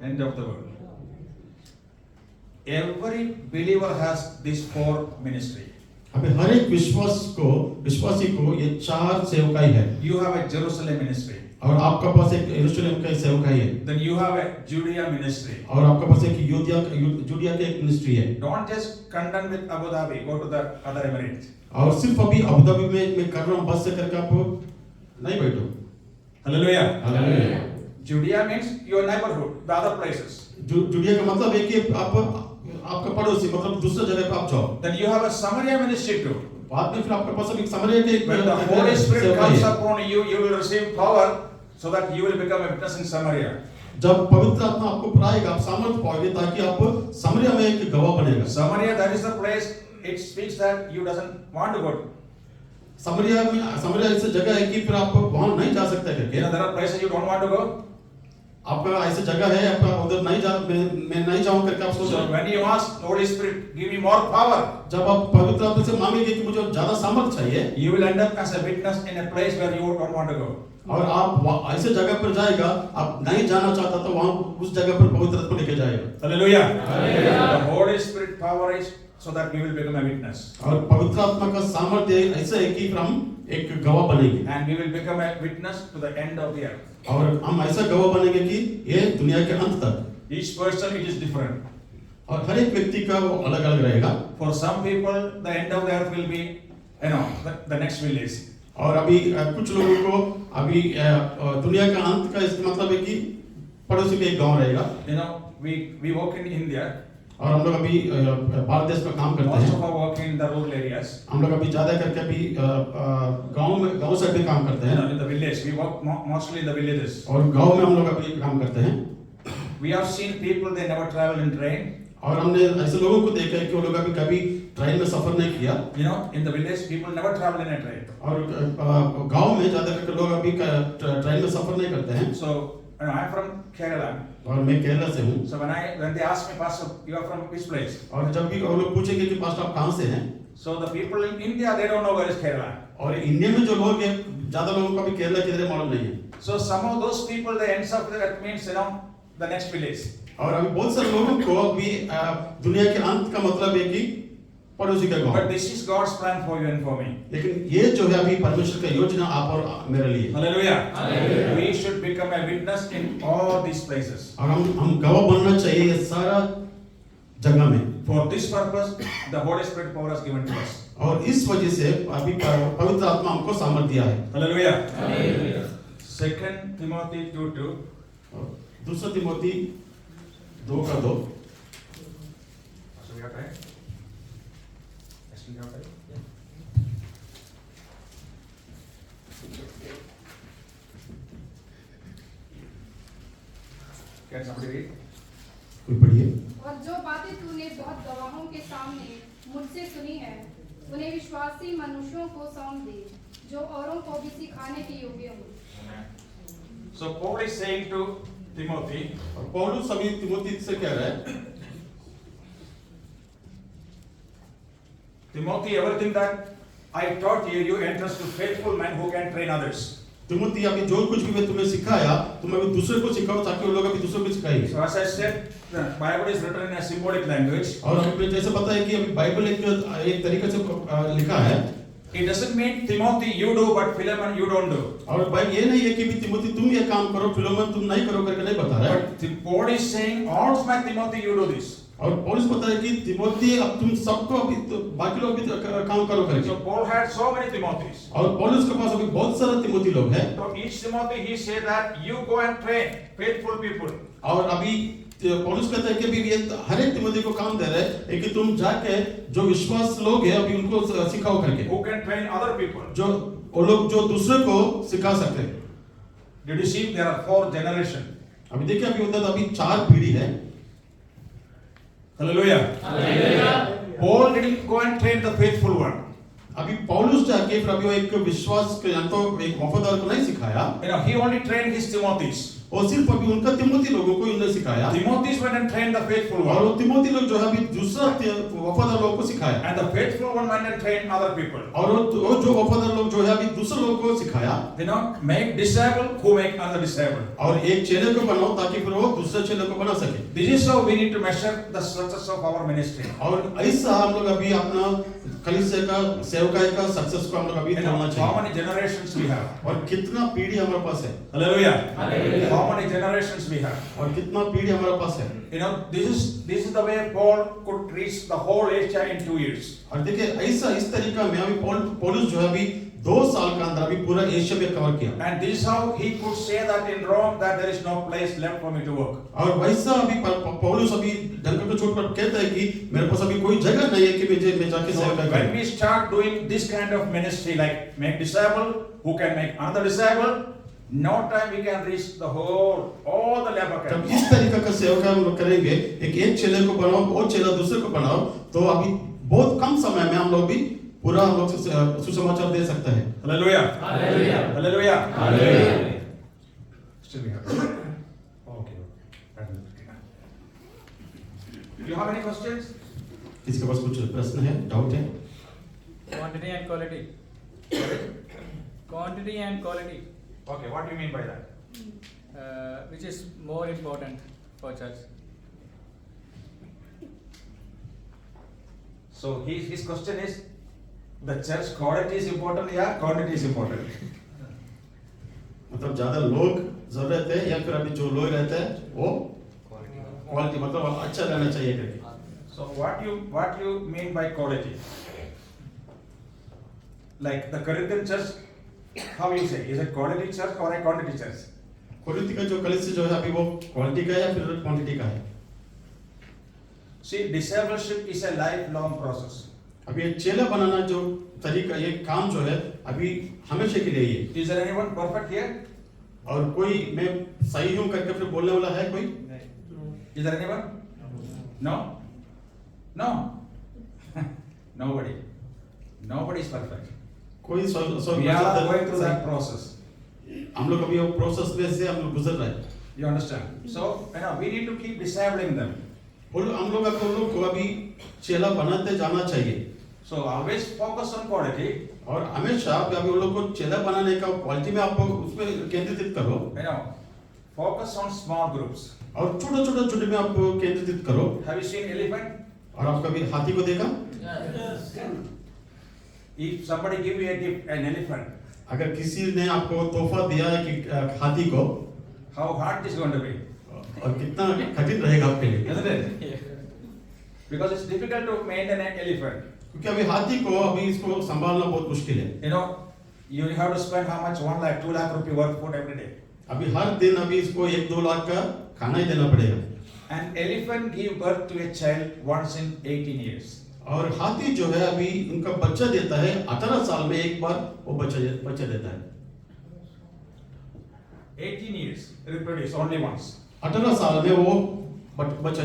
End of the world. Every believer has these four ministry. अभी हर एक विश्वासी को ये चार सेवकाई है। You have a Jerusalem ministry. और आपका पास एक यरूशलेम का सेवकाई है। Then you have a Judea ministry. और आपका पास एक जूडिया का एक मिनिस्ट्री है। Don't just contend with Abu Dhabi. Go to the other Emirates. और सिर्फ अभी अबू धाबी में मैं कर रहा हूँ बस से करके आप नहीं बैठो। Hallelujah. Hallelujah. Judea means your neighborhood, the other places. Judea का मतलब है कि आप आपका पड़ोसी मतलब दूसरे जगह पे आप जाओ। Then you have a Samaria ministry too. बाद में फिर आपके पास एक समरिया के When the Holy Spirit सेवकाई comes है। upon you, you will receive power so that you will become a witness in Samaria. जब पवित्र आत्मा आपको ऊपर आएगा आप सामर्थ पाओगे ताकि आप समरिया में एक गवाह बनेगा। Samaria, that is the place. It speaks that you doesn't want to go to. समरिया ऐसी जगह है कि फिर आप वहां नहीं जा सकते You करके। know, there are places you don't want to go. आपका ऐसी जगह है आपका उधर नहीं जा मैं नहीं जाऊं करके आप सोच So रहे हैं। when you ask Holy Spirit, give me more power, जब आप पवित्र आत्मा से मांगेंगे कि मुझे ज्यादा सामर्थ चाहिए you will end up as a witness in a place where you don't want to go. और आप ऐसे जगह पर जाएगा आप नहीं जाना चाहता तो वहां उस जगह पर पवित्र आत्मा लेके जाएगा। Hallelujah. The Holy Spirit power is so that we will become a witness. और पवित्र आत्मा का सामर्थ्य ऐसा है कि फिर हम एक गवाह बनेंगे And we will become a witness to the end of the earth. और हम ऐसा गवाह बनेंगे कि ये दुनिया के अंत तक। Each person it is different. और हर एक व्यक्ति का वो अलग अलग रहेगा। For some people, the end of the earth will be, the next village. और अभी कुछ लोगों को अभी दुनिया का अंत का इसका मतलब है कि पड़ोसी का एक गांव रहेगा। We work in India. और हम लोग अभी भारत देश में काम करते Most हैं। of our work in the rural areas. हम लोग अभी ज्यादा करके अभी गांव से भी काम करते हैं। In the village, we work mostly in the villages. और गांव में हम लोग अभी काम करते हैं। We have seen people they never travel in train. और हमने ऐसे लोगों को देखा है कि वो लोग अभी कभी ट्रेन में सफर नहीं किया। In the village, people never travel in a train. और गांव में ज्यादा करके लोग अभी ट्रेन में सफर नहीं करते हैं। So, I'm from Kerala. और मैं केरला से हूँ। So when they ask me, Pastor, you are from which place? और जब भी वो लोग पूछेंगे कि पास्टर आप कहाँ से हैं? So the people in India they don't know where is Kerala. और इंडिया में जो लोग हैं ज्यादा लोगों को भी केरला किधर है मालूम नहीं है। So some of those people they ends up that means the next village. और अभी बहुत सारे लोगों को अभी दुनिया के अंत का मतलब है कि पड़ोसी का गांव। But this is God's plan for you and for me. लेकिन ये जो है अभी परमेश्वर का योजना आप और मेरे लिए। Hallelujah. We should become a witness in all these places. और हम गवाह बनना चाहिए ये सारा जगह में। For this purpose, the Holy Spirit power is given to us. और इस वजह से अभी पवित्र आत्मा हमको सामर्थ दिया है। Hallelujah. 2 Timothy 2:2. दूसरा Timothy 2:2 have time? Still have time? Can somebody read? कोई पढ़िए। और जो बातें तूने बहुत गवाहों के सामने मुझसे सुनी है उन्हें विश्वासी मनुष्यों को सौंप दे जो औरों को भी सिखाने के योग्य हो। So Paul is saying to Timothy, और पौलुस अभी तिमोथी से कह रहा है, Timothy, everything that I taught you, you entrust to faithful men who can train others. Timothy अभी जो कुछ भी मैं तुम्हें सिखाया तुम अभी दूसरे को सिखाओ ताकि वो लोग अभी दूसरों को सिखाएंगे। So as I said, the Bible is written in a symbolic language. और अभी जैसे पता है कि अभी बाइबल एक तरीके से लिखा है। It doesn't mean Timothy you do, but Philemon you don't do. और भाई ये नहीं है कि भी तिमोथी तुम ये काम करो फिलोमन तुम नहीं करो करके नहीं बता रहा है। But Paul is saying, all my Timothy you do this. और पौलुस पता है कि तिमोथी अब तुम सबको अभी बाकी लोग भी काम करो करके। So Paul had so many Timothys. और पौलुस के पास अभी बहुत सारे तिमोथी लोग हैं। So each Timothy he said that you go and train faithful people. और अभी पौलुस कहता है कि अभी ये हर एक तिमोथी को काम दे रहे हैं कि तुम जाके जो विश्वास लोग हैं अभी उनको सिखाओ करके। Who can train other people? जो वो लोग जो दूसरे को सिखा सकते हैं। Did you see there are 4 generations? अभी देखिए अभी उधर अभी 4 पीढ़ी है। Hallelujah. Hallelujah. Paul didn't go and train the faithful one. अभी पौलुस जाके फिर अभी वो एक विश्वास के या तो एक वफादार को नहीं सिखाया। You know, he only trained his Timothys. और सिर्फ अभी उनका तिमोथी लोगों को उन्होंने सिखाया। Timothys went and trained the faithful और वो one. तिमोथी लोग जो है अभी दूसरा वफादार लोगों को सिखाया। And the faithful one went and trained other people. और वो जो वफादार लोग जो है अभी दूसरे लोगों को सिखाया। You know, make disciple who make other disciple. और एक चेले को बनाओ ताकि फिर वो दूसरे चेले को बना सके। This is how we need to measure the success of our ministry. और ऐसा हम लोग अभी अपना कलीसिया का सेवकाई का सक्सेस को हम लोग अभी You know, तोड़ना how चाहिए। many generations we have? और कितना पीढ़ी हमारे पास है। Hallelujah. How many generations we have? और कितना पीढ़ी हमारे पास है। You know, this is the way Paul could reach the whole Asia in 2 years. और देखिए ऐसा इस तरीका में अभी पौलुस जो है अभी 2 साल का अंदर अभी पूरा एशिया में कवर किया। And this is how he could say that in Rome that there is no place left for me to work. और वैसा अभी पौलुस अभी डंका को छोड़कर कहता है कि मेरे पास अभी कोई जगह नहीं है कि मैं जाके So सेवा when करूं। we start doing this kind of ministry like make disciple who can make another disciple, no time we can reach the all the labor जब camps. इस तरीका का सेवा हम लोग करेंगे एक चेले को बनाओ और चेला दूसरे को बनाओ तो अभी बहुत कम समय में हम लोग भी पूरा हम लोग सुसमाचार दे सकते हैं। Hallelujah. Hallelujah. Hallelujah. Hallelujah. Still we have. Okay. Do you have any questions? किसी के पास कुछ प्रश्न है, डाउट है? Quantity and quality. Quantity and quality, Okay, what do you mean by that? which is more important for church? So his question is, the church quality is important या quantity is important? मतलब ज्यादा लोग जरूरत है या फिर अभी जो लोग रहते हैं वो क्वालिटी मतलब अच्छा रहना चाहिए करके। So what you mean by quality? Like the Corinthian church, how you say, is it quality church or a quantity church? Quality का जो कलीसिया जो है अभी वो क्वालिटी का है या फिर क्वांटिटी का है? See, discipleship is a lifelong process. अभी ये चेला बनाना जो तरीका ये काम जो है अभी हमेशा के लिए ये Is there anyone perfect here? और कोई मैं सही हूँ करके फिर बोलने वाला है कोई? Is there anyone? No? No? Nobody. Nobody is perfect. कोई We are going through that process. हम लोग अभी वो प्रोसेस में से हम लोग गुजर रहे हैं। You understand? So, we need to keep discipling them. हम लोग को अभी चेला बनाते जाना चाहिए। So, always focus on quality. और हमेशा अभी वो लोग को चेला बनाने का क्वालिटी में आप उसमें केंद्रित करो। Focus on small groups. और छोटा छोटे में आप केंद्रित करो। Have you seen elephant? और आप कभी हाथी को देखा? If somebody give you a gift, an elephant, अगर किसी ने आपको तोहफा दिया है कि हाथी को, how hard it is going to be? और कितना कठिन रहेगा आपके लिए? Isn't it? Because it's difficult to maintain an elephant. क्योंकि अभी हाथी को अभी इसको संभालना बहुत मुश्किल है। You have to spend how much? 1 lakh, 2 lakh rupee worth food every day. अभी हर दिन अभी इसको 1-2 लाख का खाना ही देना पड़ेगा। An elephant give birth to a child once in 18 years. और हाथी जो है अभी उनका बच्चा देता है 18 साल में एक बार वो बच्चा देता है। 18 years reproduce only once. 18 साल में वो बच्चा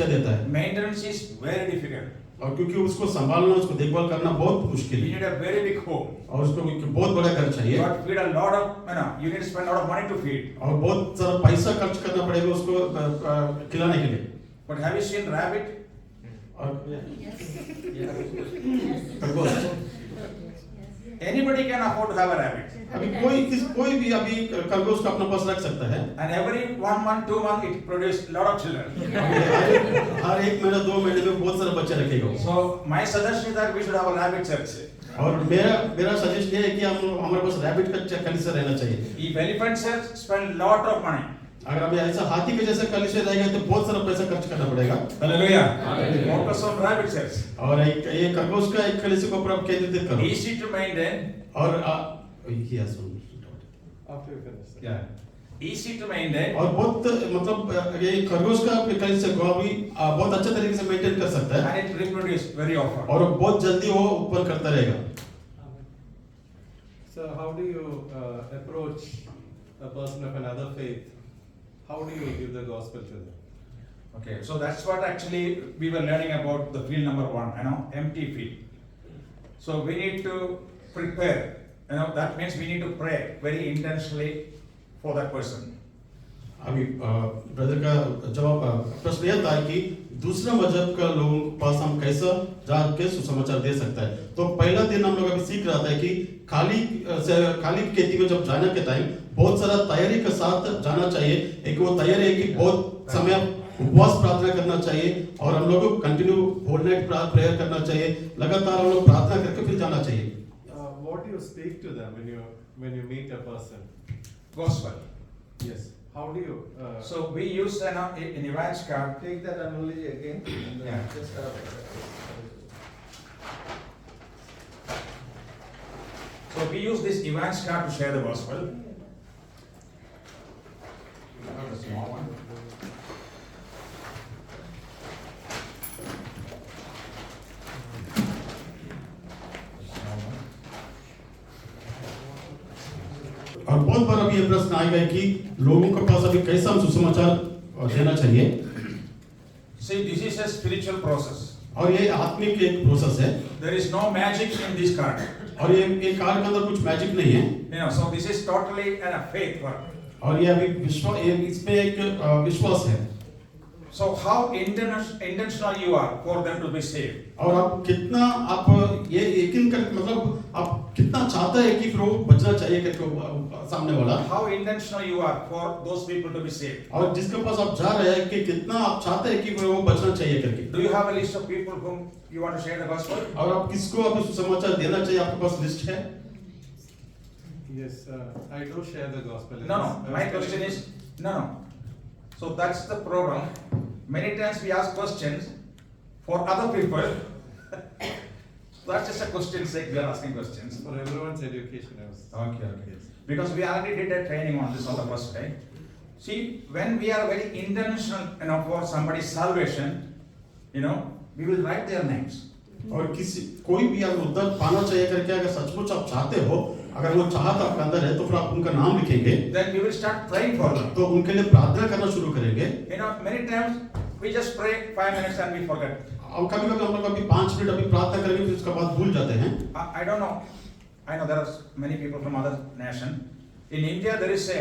देता है। Maintenance is very difficult. और क्योंकि उसको संभालना, उसको देखभाल करना बहुत मुश्किल You है need a very big home. और उसको एक बहुत बड़ा घर चाहिए You have to feed a lot of, you need to spend a lot of money to feed. और बहुत सारा पैसा खर्च करना पड़ेगा उसको खिलाने के लिए। But have you seen rabbit? और खरगोश, Anybody can afford to have a rabbit. अभी कोई भी अभी खरगोश का अपना पास रख सकता है। And every 1 month, 2 months, it produces a lot of children. हर एक महीना 2 महीने में बहुत सारे बच्चे रखेगा। So my suggestion is that we should have a rabbit church. और मेरा सजेशन ये है कि हम हमारे पास रैबिट का कलिसिया रहना चाहिए। If elephant church spend lot of money. अगर हमें ऐसा हाथी के जैसा कलिसिया रहेगा तो बहुत सारा पैसा खर्च करना पड़ेगा। Hallelujah. Focus on rabbit church. और एक खरगोश का एक कलिसिया को ऊपर केंद्रित करो। Easy to maintain. और Easy to maintain. और बहुत मतलब ये खरगोश का कलिसिया को अभी बहुत अच्छे तरीके से मेंटेन कर सकता है And it reproduce very often. और बहुत जल्दी वो उत्पन्न करता रहेगा। So how do you approach a person of another faith? How do you give the gospel to them? Okay, so that's what actually we were learning about the field number 1, empty field. So we need to prepare, that means we need to pray very intentionally for that person. अभी brother का जवाब प्रश्न यह था कि दूसरा मजहब का लोगों के पास हम कैसा जाके सुसमाचार दे सकता है। तो पहला दिन हम लोग अभी सीख रहा था कि खाली खेती में जब जाने के टाइम बहुत सारा तैयारी के साथ जाना चाहिए। एक वो तैयारी है कि बहुत समय उपवास प्रार्थना करना चाहिए और हम लोग को कंटिन्यू होल नाइट प्रेयर करना चाहिए। लगातार हम लोग प्रार्थना करके फिर जाना चाहिए। What do you speak to them when you meet a person? Gospel. Yes. How do you? So we use an Evans card. Take that analogy again. And Yeah. just So we use this Evans card to share the gospel. Not a small one. और बहुत बार अभी ये प्रश्न आएगा कि लोगों के पास अभी कैसा हम सुसमाचार देना चाहिए। See, this is a spiritual process. और ये आत्मिक एक प्रोसेस है There is no magic in this card. और ये कार्य के अंदर कुछ मैजिक नहीं है। So this is totally a faith work. और ये अभी इसमें एक विश्वास है। So how intentional you are for them to be saved. और आप कितना ये यकीन कर मतलब आप कितना चाहते हैं कि फिर वो बचना चाहिए करके सामने वाला। How intentional you are for those people to be saved. और जिसके पास आप जा रहे हैं कि कितना आप चाहते हैं कि फिर वो बचना चाहिए करके। Do you have a list of people whom you want to share the gospel? और आप किसको अभी सुसमाचार देना चाहिए, आपके पास लिस्ट है? Yes, I do share the gospel. No. My question is no. So that's the problem. Many times we ask questions for other people. That's just a question sake. We are asking questions. For everyone's education, I was. Okay. Because we already did a training on this on the first day. See, when we are very intentional, for somebody's salvation, we will write their names. और कोई भी अगर उद्धार पाना चाहिए करके अगर सचमुच आप चाहते हो, अगर वो चाहत आपके अंदर है तो फिर आप उनका नाम लिखेंगे। Then we will start praying for them. तो उनके लिए प्रार्थना करना शुरू करेंगे। Many times we just pray 5 minutes and we forget. और कभी-कभी हम लोग अभी 5 मिनट अभी प्रार्थना करेंगे फिर उसके बाद भूल जाते हैं। I don't know. I know there are many people from other nation. In India there is a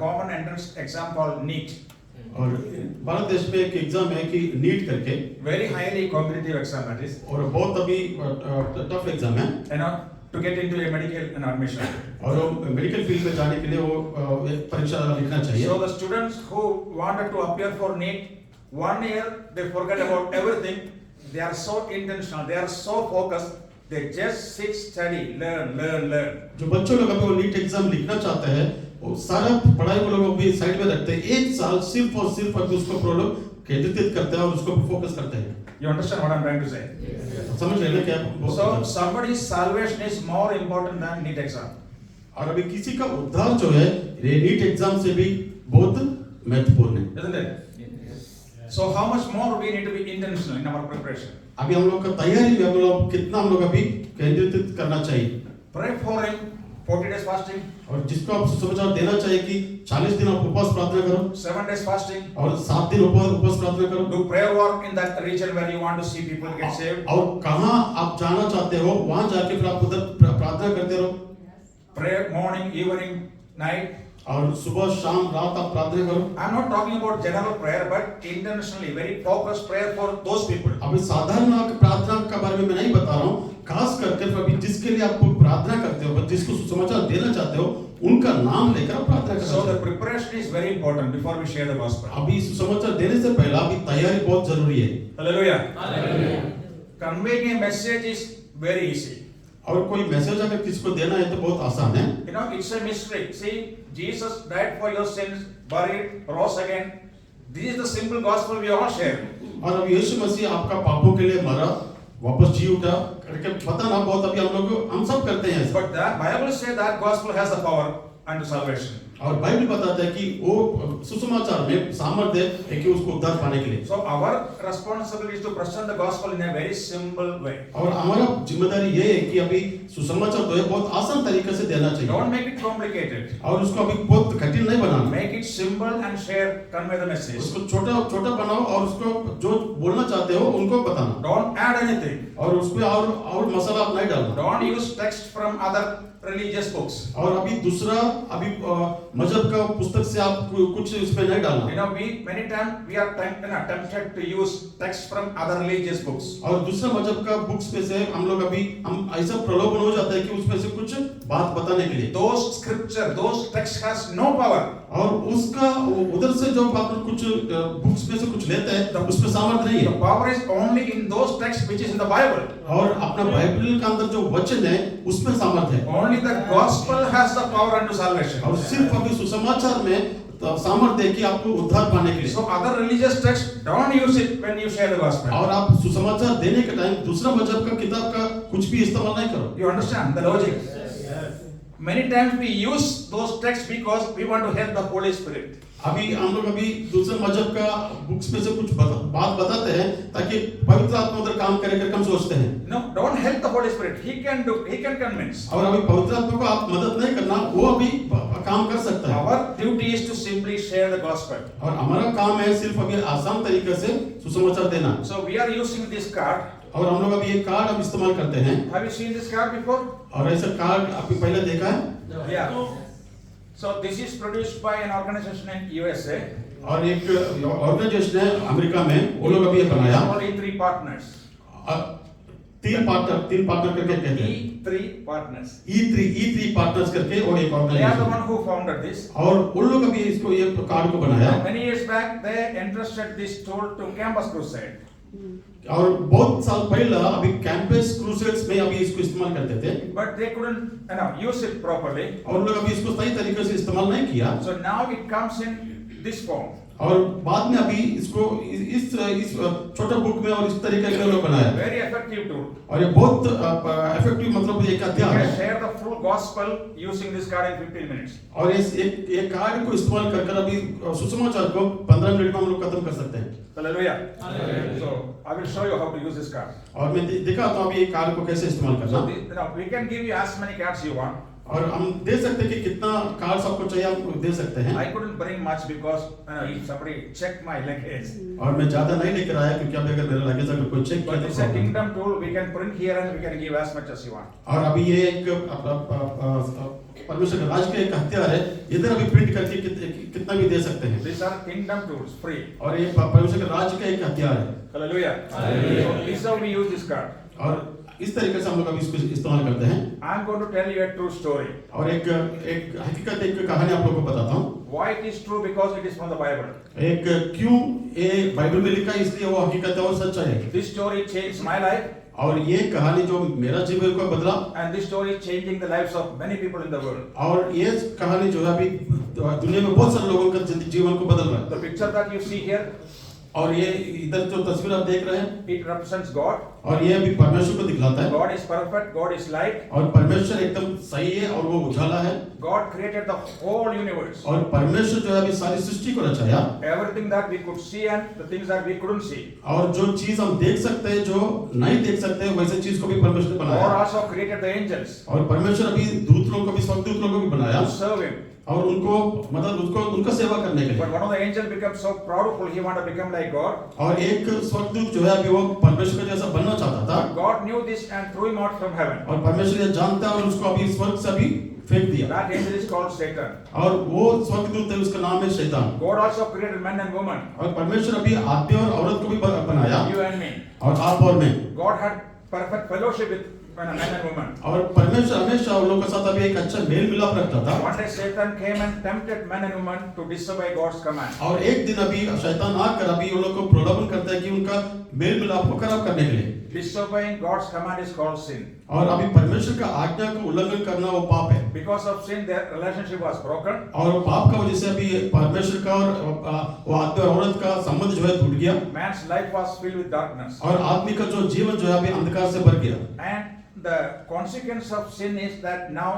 common entrance exam called NEET. और भारत देश में एक एग्जाम है कि नीट करके, Very highly competitive exam that is. और बहुत अभी टफ एग्जाम है। To get into a medical admission. और वो मेडिकल फील्ड में जाने के लिए वो एक परीक्षा लिखना चाहिए। So the students who wanted to appear for NEET, 1 year they forget about everything. They are so intentional. They are so focused. They just sit, study, learn. जो बच्चों लोग अभी वो नीट एग्जाम लिखना चाहते हैं, वो सारा पढ़ाई को लोग अभी साइड में रखते हैं। 1 साल सिर्फ और सिर्फ अभी उसको प्रोलोग केंद्रित करते हैं और उसको फोकस करते हैं। You understand what I'm trying to say? समझ रहे हैं क्या? So somebody's salvation is more important than NEET exam. और अभी किसी का उद्धार जो है नीट एग्जाम से भी बहुत महत्वपूर्ण है। Isn't it? So how much more we need to be intentional in our preparation. अभी हम लोग का तैयारी में हम लोग कितना हम लोग अभी केंद्रित करना चाहिए Pray for him, 40 days fasting, और जिसको आप सुसमाचार देना चाहिए कि 40 दिन आप उपवास प्रार्थना करो 7 days fasting. और 7 दिन उपवास प्रार्थना करो Do prayer work in that region where you want to see people get saved. और कहाँ आप जाना चाहते हो वहां जाके फिर आप उधर प्रार्थना करते रहो Pray morning, evening, night. और सुबह शाम रात आप प्रार्थना करो I'm not talking about general prayer, but intentionally, very focused prayer for those people. अभी साधारण प्रार्थना के बारे में मैं नहीं बता रहा हूँ खास करके अभी जिसके लिए आप प्रार्थना करते हो जिसको सुसमाचार देना चाहते हो उनका नाम लेकर आप प्रार्थना So the करना preparation is very important before we share the gospel. अभी सुसमाचार देने से पहले अभी तैयारी बहुत जरूरी है Hallelujah. Conveying a message is very easy. और कोई मैसेज अगर किसी को देना है तो बहुत आसान है You know, it's a mystery. See, Jesus died for your sins, buried, rose again. This is the simple gospel we all share. और अब यीशु मसीह आपका पापों के लिए मरा वापस जी उठा करके पता ना बहुत अभी हम सब करते हैं ऐसा। But the Bible says that gospel has the power unto salvation. और बाइबल बताता है कि वो सुसमाचार में सामर्थ्य है कि उसको उद्धार पाने के लिए So our responsibility is to present the gospel in a very simple way. और हमारा जिम्मेदारी ये है कि अभी सुसमाचार तो है बहुत आसान तरीके से देना चाहिए Don't make it complicated. और उसको अभी बहुत कठिन नहीं बनाना Make it simple and share, convey the message. उसको छोटा छोटा बनाओ और उसको जो बोलना चाहते हो उनको बताना Don't add anything. और उसमें और मसाला आप नहीं डालना Don't use text from other religious books. और अभी दूसरा अभी मजहब का पुस्तक से आप कुछ इसमें नहीं डालना You know, many times we are tempted to use text from other religious books. और दूसरा मजहब का बुक्स में से हम लोग अभी हम ऐसा प्रलोभन हो जाता है कि उसमें से कुछ बात बताने के लिए Those scripture, those text has no power. और उसका उधर से जो आप कुछ बुक्स में से कुछ लेते हैं उसमें सामर्थ्य नहीं The है power is only in those texts which is in the Bible. और अपना बाइबल का अंदर जो वचन है उसमें सामर्थ्य है Only the gospel has the power unto salvation. और सिर्फ अभी सुसमाचार में तो सामर्थ्य है कि आपको उद्धार पाने के लिए So other religious texts, don't use it when you share the gospel. और आप सुसमाचार देने के टाइम दूसरा मजहब का किताब का कुछ भी इस्तेमाल नहीं करो You understand the logic? Many times we use those texts because we want to help the Holy Spirit. अभी हम लोग अभी दूसरे मजहब का बुक्स में से कुछ बात बताते हैं ताकि पवित्र आत्मा उधर काम करे करके हम सोचते हैं No, don't help the Holy Spirit. He can convince. और अभी पवित्र आत्मा को आप मदद नहीं करना वो अभी काम कर सकता है Our duty is to simply share the gospel. और हमारा काम है सिर्फ अभी आसान तरीके से सुसमाचार देना So we are using this card. और हम लोग अभी ये कार्ड अब इस्तेमाल करते हैं Have you seen this card before? और ऐसा कार्ड आपने पहले देखा है Yeah. So this is produced by an organization in USA. और एक ऑर्गेनाइजेशन है अमेरिका में वो लोग अभी ये बनाया Only 3 partners. तीन पार्टनर करके कहते हैं E3 partners. E3 पार्टनर्स करके और एक They are the organisation one who founded this. और उन लोग अभी इसको ये कार्ड को बनाया Many years back, they entrusted this tool to Campus Crusade. और बहुत साल पहले अभी कैंपस क्रूसेड्स में अभी इसको इस्तेमाल करते थे But they couldn't use it properly. और लोग अभी इसको सही तरीके से इस्तेमाल नहीं किया So now it comes in this form. और बाद में अभी इसको इस छोटे बुक में और इस तरीके के लोग बनाया Very effective tool. और ये बहुत इफेक्टिव मतलब एक You अध्याय can है share the full gospel using this card in 15 minutes. और इस एक कार्ड को इस्तेमाल कर अभी सुसमाचार को 15 मिनट में हम लोग खत्म कर सकते हैं Hallelujah. So I will show you how to use this card. और मैं दिखाता हूँ अभी ये कार्ड को कैसे इस्तेमाल So करना we can give you as many cards you want. और हम दे सकते हैं कि कितना कार्ड आपको चाहिए हम दे सकते हैं I couldn't bring much because if somebody checked my luggage. और मैं ज्यादा नहीं लेकर आया क्योंकि अभी अगर मेरा लगेज अगर कोई चेक But किया it's a तो kingdom tool. We can print here and we can give as much as you want. और अभी ये एक परमेश्वर का राज का एक हथियार है इधर अभी प्रिंट करके कितना भी दे सकते हैं These are kingdom tools, free. और ये परमेश्वर का राज का एक हथियार है Hallelujah. So this is how we use this card. और इस तरीके से हम लोग अभी इसको इस्तेमाल करते हैं I'm going to tell you a true story. और एक हकीकत एक कहानी आप लोगों को बताता हूँ Why it is true? Because it is from the Bible. एक क्यों ये बाइबल में लिखा है इसलिए वो हकीकत है और सच्चाई है This story changed my life. और ये कहानी जो मेरा जीवन को बदला And this story is changing the lives of many people in the world. और ये कहानी जो है अभी दुनिया में बहुत सारे लोगों का जीवन को बदल रहा है The picture that you see here, और ये इधर जो तस्वीर आप देख रहे हैं, it represents God. और ये अभी परमेश्वर को दिखलाता है। God is perfect, God is light. और परमेश्वर एकदम सही है और वो उजाला है। God created the whole universe. और परमेश्वर जो है अभी सारी सृष्टि को रचाया। Everything that we could see and the things that we couldn't see. और जो चीज हम देख सकते हैं, जो नहीं देख सकते, वैसे चीज को भी परमेश्वर ने God बनाया। also created the angels और परमेश्वर अभी दूतों को भी, स्वर्गदूतों को भी बनाया to serve him. और उनको मतलब उसको उनका सेवा करने के But लिए। one of the angels became so proudful, he wanted to become like God. और एक स्वर्गदूत जो है अभी वो परमेश्वर का जैसा बनना चाहता था। God knew this and threw him out from heaven. और परमेश्वर ये जानता है और उसको अभी स्वर्ग से अभी फेंक दिया। That angel is called Satan. और वो स्वर्गदूत है, उसका नाम है शैतान। God also created men and women, और परमेश्वर अभी आदमी और औरत को भी बनाया, you and me. और आप और मैं। God had perfect fellowship with men and women. और परमेश्वर हमेशा उन लोगों के साथ अभी एक अच्छा मेल मिलाप रखता था। One day Satan came and tempted men and women to disobey God's command. और एक दिन अभी शैतान आकर अभी उन लोगों को प्रलोभन करता है कि उनका मेल मिलाप को खराब करने के लिए। Disobeying God's command is called sin. और अभी परमेश्वर का आज्ञा को उल्लंघन करना वो पाप है। Because of sin, their relationship was broken. और पाप का वजह से अभी परमेश्वर का और वो आदमी और औरत का संबंध जो है टूट गया। Man's life was filled with darkness. और आदमी का जो जीवन जो है अभी अंधकार से भर गया। And the consequence of sin is that now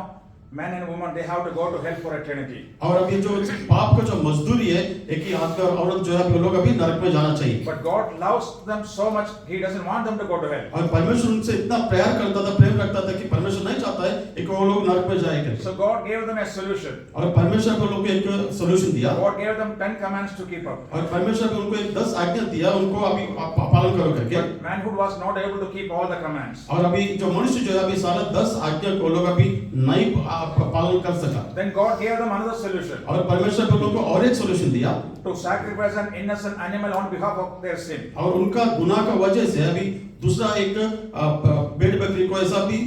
men and women, they have to go to hell for eternity. और अभी जो पाप का जो मजदूरी है, एक ही आदमी और औरत जो है वो लोग अभी नरक में जाना चाहिए। But God loves them so much, He doesn't want them to go to hell. और परमेश्वर उनसे इतना प्यार करता था, प्रेम रखता था कि परमेश्वर नहीं चाहता है कि वो लोग नरक में जाए करके। So God gave them a solution. और परमेश्वर को लोगों को एक सॉल्यूशन दिया। God gave them 10 commands to keep up. और परमेश्वर ने उनको एक 10 आज्ञा दिया, उनको अभी पालन करो करके। But manhood was not able to keep all the commands. और अभी जो मनुष्य जो है अभी सारा 10 आज्ञा को लोग अभी नहीं पालन कर सका। Then God gave them another solution. और परमेश्वर ने उनको और एक सॉल्यूशन दिया। To sacrifice an innocent animal on behalf of their sin. और उनका गुनाह का वजह से अभी दूसरा एक भेड़ बकरी को ऐसा भी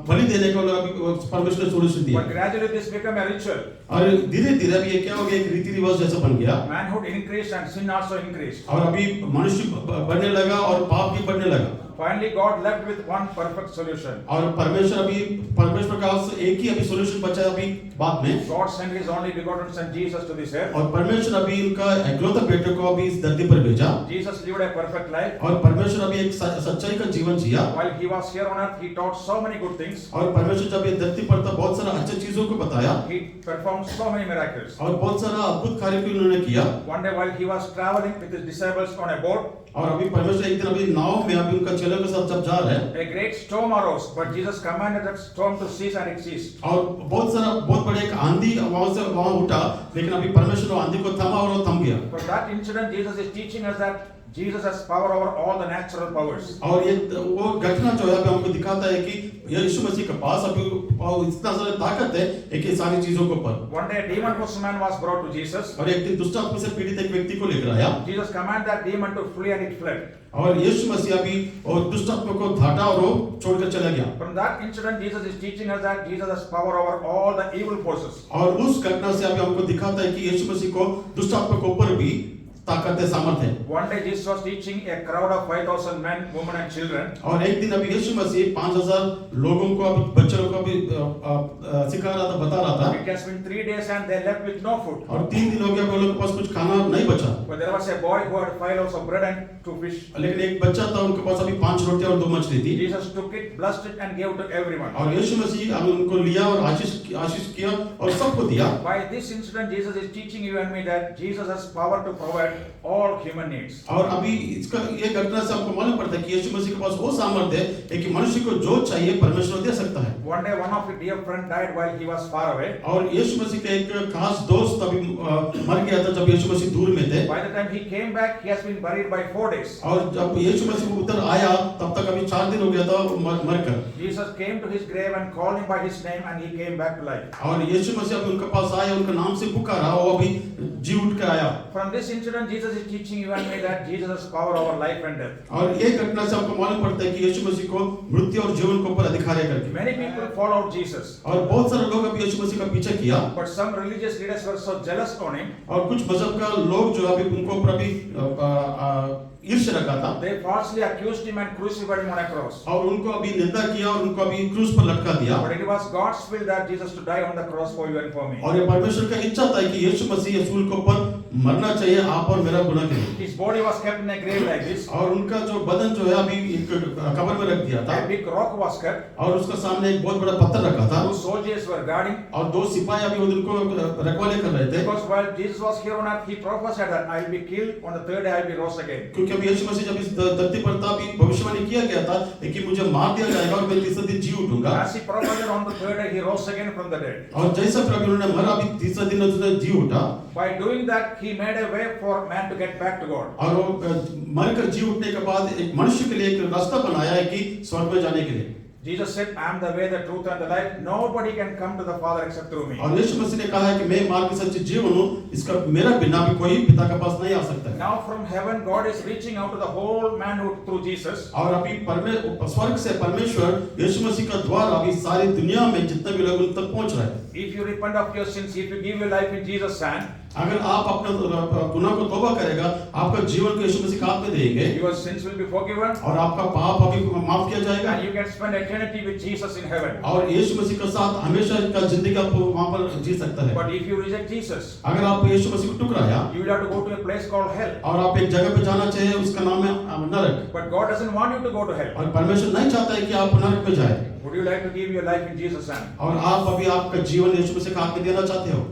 बलि देने को अभी परमेश्वर ने सॉल्यूशन दिया। But gradually this became a ritual. और धीरे-धीरे अभी ये क्या हो गया, एक रीति रिवाज जैसा बन गया। Manhood increased and sin also increased. और अभी मनुष्य बढ़ने लगा और पाप भी बढ़ने लगा। Finally, God left with one perfect solution. और परमेश्वर का एक ही अभी सॉल्यूशन बचा है अभी बाद में। God sent His only begotten Son Jesus to this earth. और परमेश्वर अभी उनका एकलौता बेटे को अभी इस धरती पर भेजा। Jesus lived a perfect life. और परमेश्वर अभी एक सच्चाई का जीवन जिया। While He was here on earth, He taught so many good things. और परमेश्वर जब ये धरती पर था, बहुत सारा अच्छी चीजों को बताया। He performed so many miracles. और बहुत सारा अद्भुत कार्य भी उन्होंने किया। One day while He was traveling with His disciples on a boat, और अभी परमेश्वर एक दिन अभी नाव में अभी उनका चेलों के साथ जब जा रहे हैं, a great storm arose, but Jesus commanded that storm to cease and it ceased. और बहुत बड़े एक आंधी वहां उठा, लेकिन अभी परमेश्वर वो आंधी को थमा और वो थम गया। For that incident, Jesus is teaching us that Jesus has power over all the natural powers. और ये वो घटना जो है अभी हमको दिखाता है कि यीशु मसीह के पास अभी इतना सारा ताकत है एक ही सारी चीजों के ऊपर। One day a demon-possessed man was brought to Jesus. और एक दिन दुष्ट आत्मा से पीड़ित एक व्यक्ति को लेकर आया। Jesus commanded that demon to flee and it fled. और यीशु मसीह अभी और दुष्ट आत्मा को धाटा और वो छोड़कर चला गया। From that incident, Jesus is teaching us that Jesus has power over all the evil forces. और उस घटना से अभी हमको दिखाता है कि यीशु मसीह को दुष्ट आत्मा के ऊपर भी ताकत है, सामर्थ्य है। One day Jesus was teaching a crowd of 5,000 men, women and children. और एक दिन अभी यीशु मसीह 5,000 लोगों को अभी बच्चों को अभी सिखा रहा था, बता रहा था। It has been 3 days and they left with no food. और 3 दिन हो गया, वो लोगों के पास कुछ खाना नहीं बचा। But there was a boy who had 5 loaves of bread and 2 fish. लेकिन एक बच्चा था, उनके पास अभी 5 रोटियां और 2 मछली थी। Jesus took it, blessed it and gave to everyone. और यीशु मसीह अभी उनको लिया और आशीष किया और सबको दिया। By this incident, Jesus is teaching you and me that Jesus has power to provide all human needs. और अभी इसका ये घटना से हमको मालूम पड़ता है कि यीशु मसीह के पास वो सामर्थ्य है कि मनुष्य को जो चाहिए परमेश्वर दे सकता है। One day, one of his dear friend died while he was far away. और यीशु मसीह का एक खास दोस्त अभी मर गया था जब यीशु मसीह दूर में थे। By the time he came back, he has been buried by 4 days. और जब यीशु मसीह उधर आया तब तक अभी 4 दिन हो गया था मरकर। Jesus came to his grave and called him by his name and he came back to life. और यीशु मसीह अभी उनके पास आया, उनका नाम से पुकारा, वो अभी जी उठ कर आया। From this incident, Jesus is teaching you and me that Jesus has power over life and death. और ये घटना से हमको मालूम पड़ता है कि यीशु मसीह को मृत्यु और जीवन के ऊपर अधिकार है करके। Many people followed Jesus. और बहुत सारे लोग अभी यीशु मसीह का पीछा किया। But some religious leaders were so jealous on him. और कुछ मजहब का लोग जो अभी उनको ऊपर अभी ईर्ष्या रखा था। They falsely accused him and crucified him on a cross. और उनको अभी निंदा किया और उनको अभी क्रूस पर लटका दिया। But it was God's will that Jesus to die on the cross for you and for me. और ये परमेश्वर का इच्छा था कि यीशु मसीह सूल के ऊपर मरना चाहिए आप और मेरा गुनाह के लिए। His body was kept in a grave like this. और उनका जो बदन जो है अभी एक कब्र में रख दिया था A big rock was cut. और उसका सामने एक बहुत बड़ा पत्थर रखा था 2 soldiers were guarding. और 2 सिपाही अभी उनको रखवाले कर रहे थे, Because while Jesus was here on earth, he prophesied that I will be killed, on the third day I will be rose again. क्योंकि अभी यीशु मसीह जब इस धरती पर था अभी भविष्यवाणी किया गया था कि मुझे मार दिया जाएगा और मैं तीसरे दिन जी उठूंगा। As he prophesied on the third day, he rose again from the dead. और जैसा प्रभु उन्होंने मरा अभी तीसरे दिन उसने जी उठा By doing that, he made a way for man to get back to God. और वो मरकर जी उठने के बाद एक मनुष्य के लिए एक रास्ता बनाया है कि स्वर्ग में जाने के लिए। Jesus said, I am the way, the truth and the life. Nobody can come to the Father except through me. और यीशु मसीह ने कहा है कि मैं मार्ग सच्ची जीवन हूँ, इसका मेरा बिना भी कोई पिता के पास नहीं आ सकता है। Now from heaven, God is reaching out to the whole manhood through Jesus. और अभी स्वर्ग से परमेश्वर यीशु मसीह का द्वार अभी सारी दुनिया में जितने भी लोग उन तक पहुंच रहे हैं। If you repent of your sins, if you give your life in Jesus' hand, अगर आप अपना गुनाह को तौबा करेगा, आपका जीवन को यीशु मसीह के हाथ में देंगे your sins will be forgiven और आपका पाप अभी माफ किया जाएगा and you can spend eternity with Jesus in heaven. और यीशु मसीह के साथ हमेशा का जिंदगी आप वहां पर जी सकता है। But if you reject Jesus, अगर आप यीशु मसीह को ठुकराया you will have to go to a place called hell. और आप एक जगह पे जाना चाहिए, उसका नाम है नरक, But God doesn't want you to go to hell. और परमेश्वर नहीं चाहता है कि आप नरक में जाए। Would you like to give your life in Jesus' hand? और आप अभी आपका जीवन यीशु मसीह के हाथ में देना चाहते हो?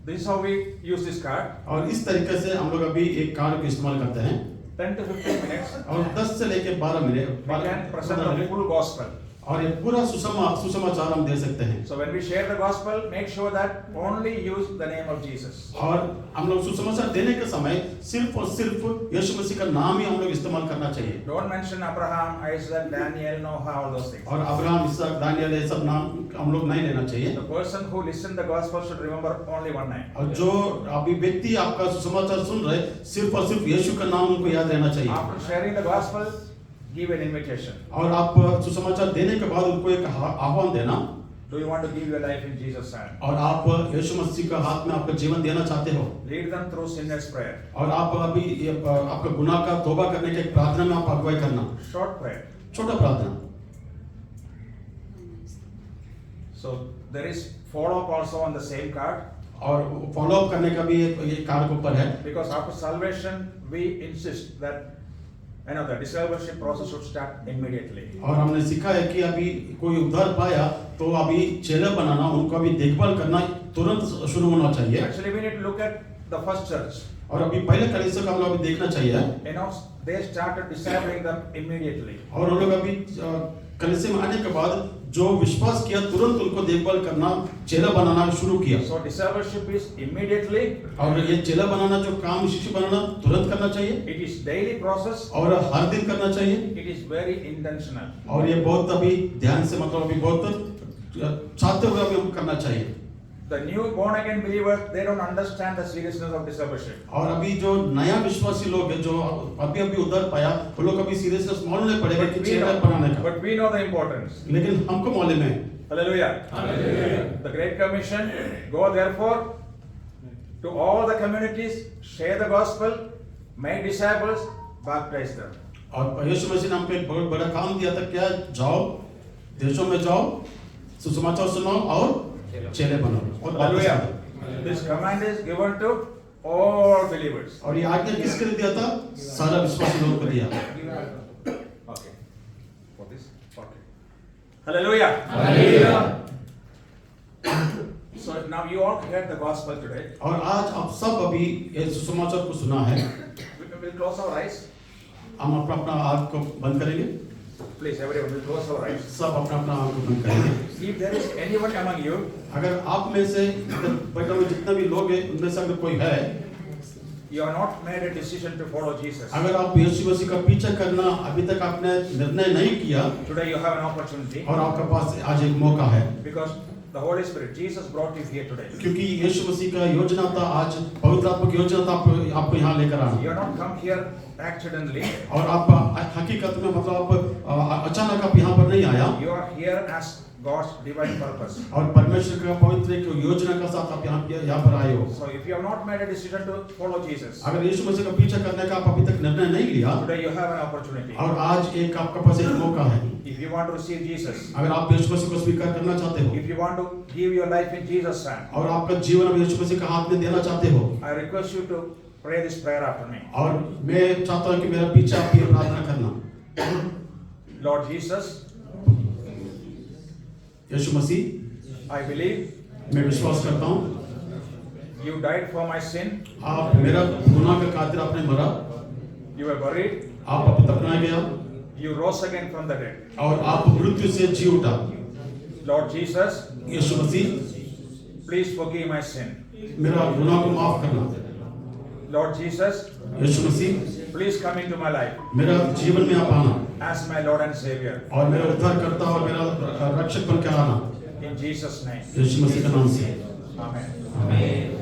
This is how we use this card. और इस तरीके से हम लोग अभी एक कार्ड का इस्तेमाल करते हैं 10 to 15 minutes, और 10 से लेके 12 minute we can present the full gospel. और ये पूरा सुसमाचार हम दे सकते हैं। So when we share the gospel, make sure that only use the name of Jesus. और हम लोग सुसमाचार देने के समय सिर्फ और सिर्फ यीशु मसीह का नाम ही हम लोग इस्तेमाल करना चाहिए। Don't mention Abraham, Isaac, Daniel, Noah, all those things. और अब्राहम, इसहाक, दानियल ये सब नाम हम लोग नहीं लेना चाहिए। The person who listen the gospel should remember only one name. और जो अभी व्यक्ति आपका सुसमाचार सुन रहे सिर्फ और सिर्फ यीशु का नाम उनको याद रहना चाहिए। After sharing the gospel, give an invitation. और आप सुसमाचार देने के बाद उनको एक आह्वान देना। Do you want to give your life in Jesus' hand? और आप यीशु मसीह का हाथ में आपका जीवन देना चाहते हो Lead them through sinner's prayer. और आप अभी आपका गुनाह का तौबा करने के एक प्रार्थना में आप अगुवाई करना, Short prayer. छोटा प्रार्थना। So there is follow-up also on the same card. और फॉलो अप करने का भी एक कार्ड ऊपर है, Because after salvation, we insist that the discipleship process should start immediately. और हमने सीखा है कि अभी कोई उद्धार पाया तो अभी चेला बनाना, उनको अभी देखभाल करना तुरंत शुरू होना चाहिए। Actually, we need to look at the first church. और अभी पहले कलीसिया का हम लोग अभी देखना चाहिए। They started discipling them immediately. और हम लोग अभी कलीसिया में आने के बाद जो विश्वास किया तुरंत उनको देखभाल करना, चेला बनाना शुरू किया। So discipleship is immediately. और ये चेला बनाना जो काम शिष्य बनाना तुरंत करना चाहिए। It is daily process. और हर दिन करना चाहिए। It is very intentional. और ये बहुत अभी ध्यान से मतलब अभी बहुत चाहते हुए अभी हम करना चाहिए। The new born again believers, they don't understand the seriousness of discipleship. और अभी जो नया विश्वासी लोग हैं जो अभी अभी उधर पाया वो लोग अभी सीरियसनेस मालूम नहीं पड़ेगा कि चेला बनाने का, But we know the importance. लेकिन हमको मालूम है। Hallelujah. Hallelujah. The Great Commission, go therefore to all the communities, share the gospel, make disciples, baptize them. और यीशु मसीह ने हमको एक बहुत बड़ा काम दिया था, क्या? जाओ देशों में जाओ, सुसमाचार सुनाओ और चेले बनाओ और Hallelujah. This command is given to all believers. और ये आज्ञा किसके लिए दिया था? सारा विश्वासी लोगों को दिया। Okay. For this? Okay. Hallelujah. Hallelujah. So now you all heard the gospel today. और आज आप सब अभी ये सुसमाचार को सुना है। We'll close our eyes. हम अपना अपना आँख को बंद करेंगे। Please, everyone will close our eyes. सब अपना अपना आँख को बंद करेंगे। If there is anyone among you, अगर आप में से बैठे हुए जितने भी लोग हैं उनमें से अगर कोई है, you have not made a decision to follow Jesus. अगर आप यीशु मसीह का पीछा करना अभी तक आपने निर्णय नहीं किया, Today you have an opportunity. और आपके पास आज एक मौका है, Because the Holy Spirit, Jesus brought you here today. क्योंकि यीशु मसीह का योजना था, आज पवित्र आत्मा की योजना था आपको यहाँ लेकर आना। You have not come here accidentally. और आप हकीकत में मतलब आप अचानक आप यहाँ पर नहीं आया, You are here as God's divine purpose. और परमेश्वर का पवित्र एक योजना के साथ आप यहाँ पर आए हो। So if you have not made a decision to follow Jesus, अगर यीशु मसीह का पीछा करने का आप अभी तक निर्णय नहीं लिया, today you have an opportunity. और आज एक आपके पास एक मौका है। If you want to receive Jesus, अगर आप यीशु मसीह को स्वीकार करना चाहते हो, if you want to give your life in Jesus' hand, और आपका जीवन अब यीशु मसीह का हाथ में देना चाहते हो, I request you to pray this prayer after me. और मैं चाहता हूँ कि मेरा पीछे आप ये प्रार्थना करना। Lord Jesus, Yeshu Masih, I believe मैं विश्वास करता हूँ you died for my sin, आप मेरा गुनाह के खातिर आपने मरा, you were buried, आप अब दफनाया गया, you rose again from the dead. और आप मृत्यु से जी उठा। Lord Jesus, Yeshu Masih, please forgive my sin. मेरा गुनाह को माफ करना। Lord Jesus, Yeshu Masih, please come into my life मेरा जीवन में आप आना, as my Lord and Savior. और मेरा उद्धारकर्ता और मेरा रक्षक बन के आना, In Jesus' name. यीशु मसीह के नाम से। Amen. आमीन।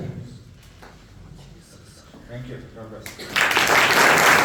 Thank you. God bless.